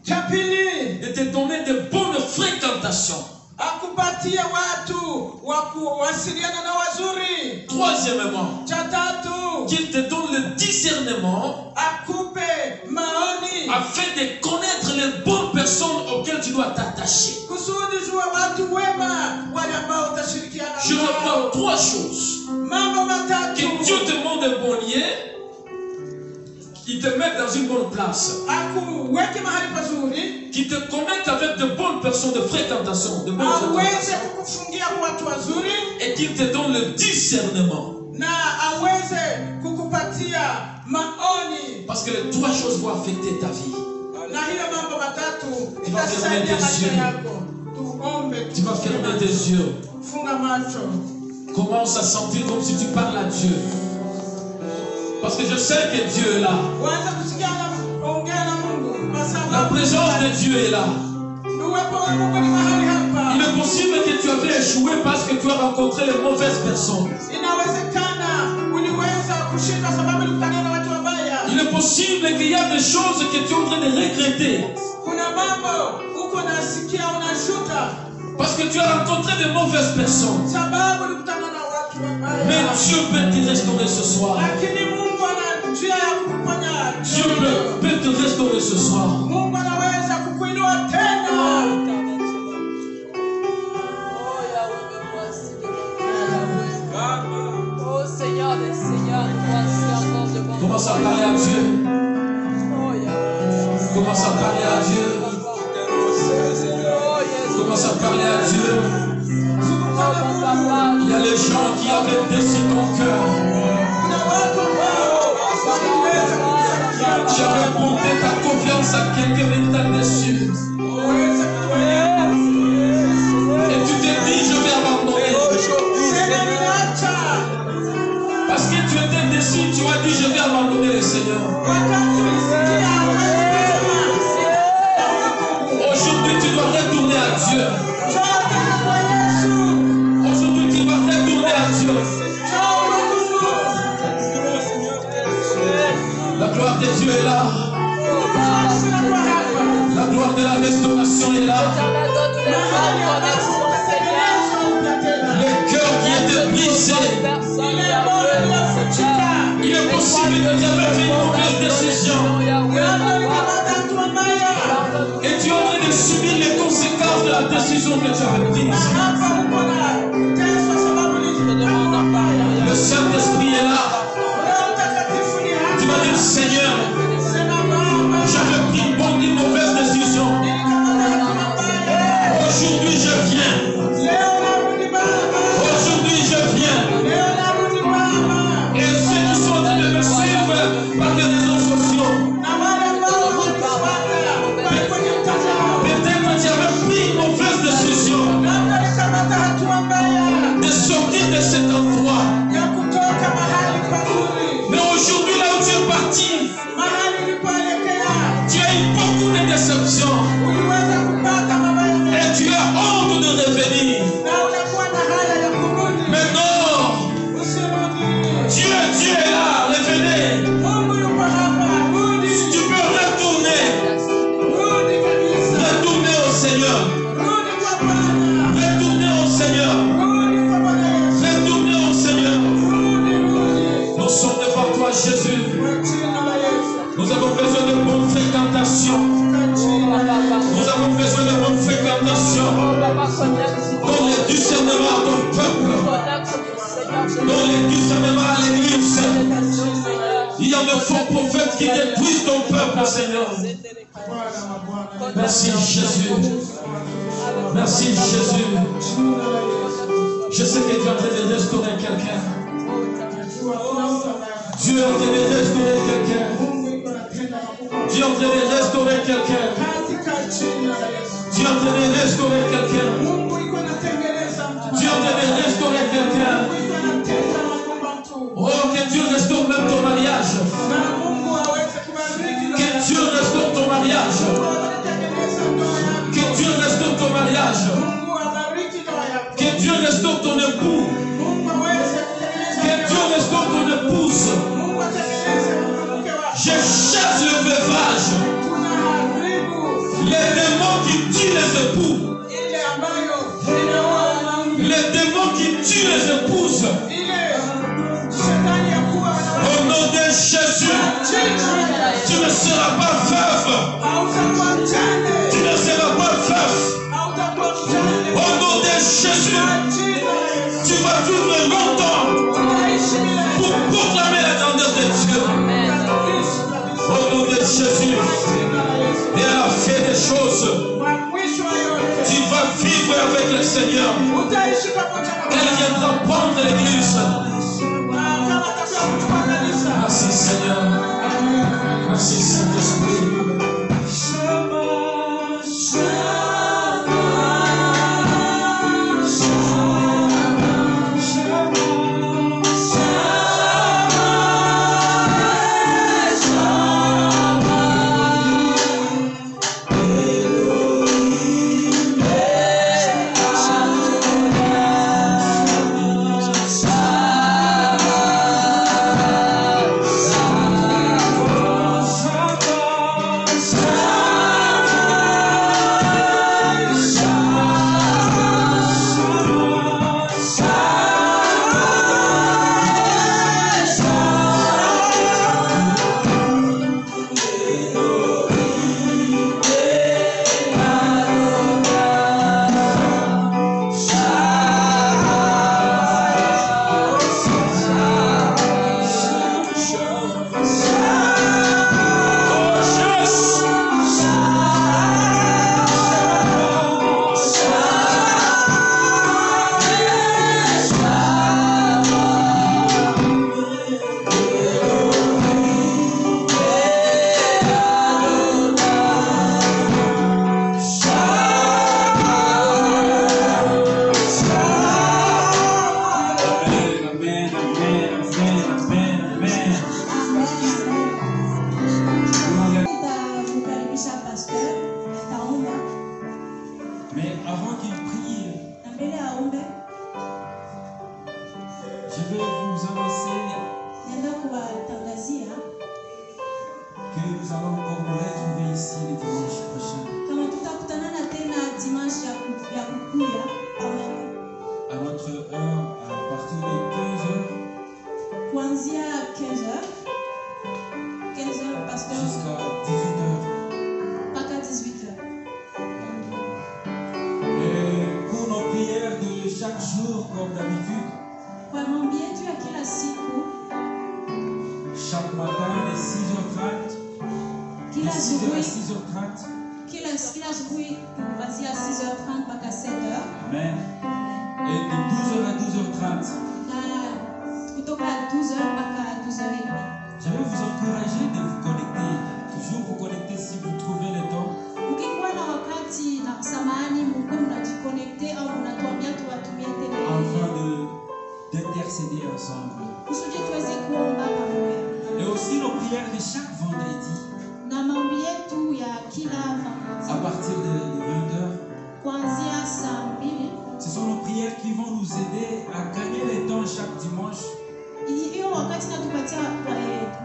de te donner de bonnes fréquentations. Troisièmement, qu'il te donne le discernement afin de connaître les bonnes personnes auxquelles tu dois t'attacher. Je reprends 3 choses. Que Dieu te montre un bon lien, qu'il te mette dans une bonne place, qu'il te connecte avec de bonnes personnes de fréquentation, et qu'il te donne le discernement. Parce que les 3 choses vont affecter ta vie. Tu vas fermer tes yeux. Tu vas fermer tes yeux. Commence à sentir comme si tu parles à Dieu. Parce que je sais que Dieu est là. La présence de Dieu est là. Il est possible que tu avais échoué parce que tu as rencontré les mauvaises personnes. Il est possible qu'il y a des choses que tu es en train de regretter. Parce que tu as rencontré de mauvaises personnes. Mais Dieu peut te restaurer ce soir. Dieu peut te restaurer ce soir. Oh Seigneur des Seigneurs, voici encore devant. Commence à parler à Dieu. Commence à parler à Dieu. Commence à parler à Dieu. Il y a les gens qui avaient décidé ton cœur. Tu avais porté ta confiance à quelqu'un mais t'as déçu. Et tu t'es dit, je vais abandonner. Parce que tu étais déçu, tu as dit, je vais abandonner le Seigneur. Aujourd'hui, tu dois retourner à Dieu. Aujourd'hui, tu dois retourner à Dieu. La gloire de Dieu est là. La gloire de la restauration est là. Le cœur qui était brisé. Il est possible que tu avais fait une mauvaise décision. Et tu es en train de subir les conséquences de la décision que tu avais prise. Le Saint-Esprit est là. Tu vas dire, Seigneur, j'avais pris une mauvaise décision. Aujourd'hui, je viens. Aujourd'hui, je viens. Et ceux qui sont en train de me suivre par les réseaux sociaux, peut-être que tu avais pris une mauvaise décision de sortir de cet endroit. Mais aujourd'hui, là où tu es parti, tu as eu beaucoup de déceptions. Et tu as honte de revenir. Mais non, Dieu est là, revenez. Tu peux retourner. Retourner au Seigneur. Retourner au Seigneur. Retourner au Seigneur. Nous sommes devant toi, Jésus. Nous avons besoin de bonne fréquentation. Nous avons besoin de bonne fréquentation. Dans les discernements de ton peuple. Dans les discernements à l'église. Il y a de faux prophètes qui détruisent ton peuple, Seigneur. Merci Jésus. Merci Jésus. Je sais que tu es en train de restaurer quelqu'un. Dieu est en train de restaurer quelqu'un. Dieu est en train de restaurer quelqu'un. Dieu est en train de restaurer quelqu'un. Dieu est en train de restaurer quelqu'un. Oh, que Dieu restaure même ton mariage. Que Dieu restaure ton mariage. Que Dieu restaure ton mariage. Que Dieu restaure ton époux. Que Dieu restaure ton épouse. Je cherche le veuvage. Les démons qui tuent les époux. Les démons qui tuent les épouses. Au nom de Jésus, tu ne seras pas veuve. Tu ne seras pas veuf. Au nom de Jésus, tu vas vivre longtemps pour proclamer la grandeur de Dieu. Au nom de Jésus, et à la fin des choses, tu vas vivre avec le Seigneur. Elle viendra prendre l'église. Merci Seigneur. Merci Saint-Esprit. À notre heure, à partir de 15h, kuanzia 15h pasteur. jusqu'à 18h. Mpaka 18h. Et pour nos prières de chaque jour, comme d'habitude, Kwa maombi yetu ya kila siku, chaque matin de 6h30, de kila 6h à asubuhi 6h30. kila asubuhi kuanzia 6h30 mpaka 7h Amen. Et de 12h à 12h30. na kutoka 12h mpaka 12h30. Je vais vous encourager de vous connecter. Toujours vous connecter si vous trouvez le temps. Ukikuwa na wakati na samahani, mko mnajikonekte au mnatuambia tuwatumie Afin tele d'intercéder ensemble. kusudi tuweze kuomba pamoja, Et aussi nos prières de chaque vendredi. na maombi yetu ya kila À wakati partir de 20h. kuanzia saa 2. Ce sont nos prières qui vont nous aider à gagner le temps chaque dimanche. Hiyo wakati natupatia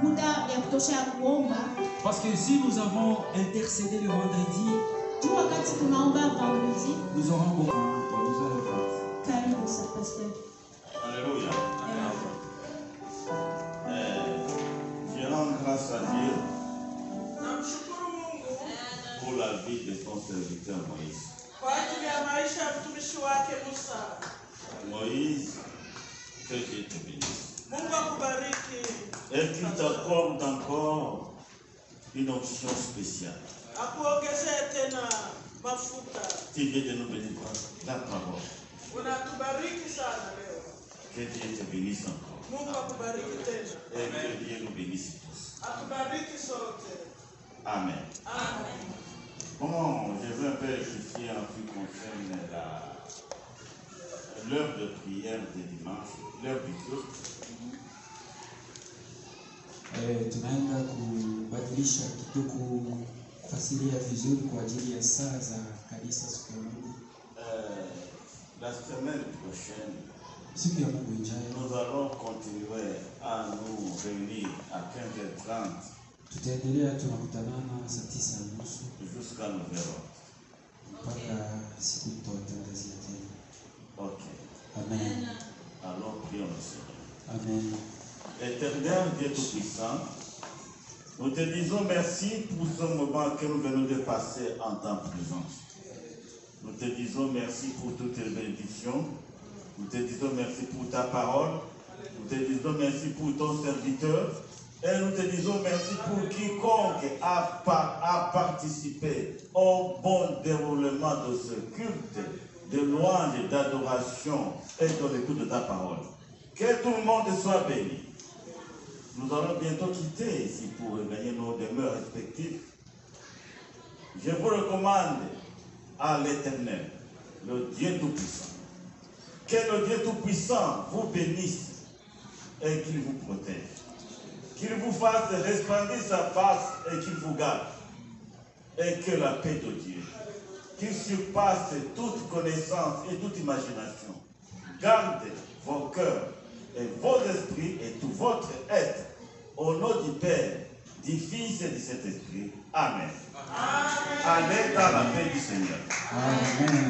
muda ya kutosha ya kuomba, Parce que si nous avons intercédé le vendredi, juu wakati tunaomba vendredi. nous aurons beaucoup. Karibu sa pasteur. Alléluia. Je rends grâce à Dieu Namshukuru Mungu pour la vie de son serviteur Moïse. kwa ajili ya maisha ya mtumishi wake Musa. Moïse, que Dieu te bénisse. Mungu akubariki, Et qu'il t'accorde encore une option spéciale. akuongezee tena mafuta. Tu viens de nous bénir par la parole. Unatubariki sana leo. Que Dieu te bénisse encore. Mungu akubariki tena, Et que Dieu nous bénisse tous. atubariki sote. Amen. Amen. Bon, je veux un peu rectifier en ce qui concerne l'heure de prière de dimanche, l'heure du culte. Tunaenda kubadilisha kidogo kufasiria vizuri kwa ajili ya saa za kanisa siku ya Mungu. La semaine prochaine, Siku ya Mungu ijayo nous allons continuer à nous réunir à 15h30 tutaendelea tunakutanana saa 9:30 jusqu'à 9h. mpaka siku tutawatangazia tena. Ok. Amen. Alors prions le Seigneur. Amen. Éternel Dieu Tout-Puissant, nous te disons merci pour ce moment que nous venons de passer en ta présence. Nous te disons merci pour toutes tes bénédictions. Nous te disons merci pour ta parole. Nous te disons merci pour ton serviteur. Et nous te disons merci pour quiconque a participé au bon déroulement de ce culte de louange et d'adoration et de l'écoute de ta parole. Que tout le monde soit béni. Nous allons bientôt quitter ici pour gagner nos demeures respectives. Je vous recommande à l'Éternel, le Dieu Tout-Puissant. Que le Dieu Tout-Puissant vous bénisse et qu'il vous protège. Qu'il vous fasse resplendir sa face et qu'il vous garde. Et que la paix de Dieu, qui surpasse toute connaissance et toute imagination, garde vos cœurs et vos esprits et tout votre être, au nom du Père, du Fils et du Saint-Esprit. Amen. Allez dans la paix du Seigneur. Amen.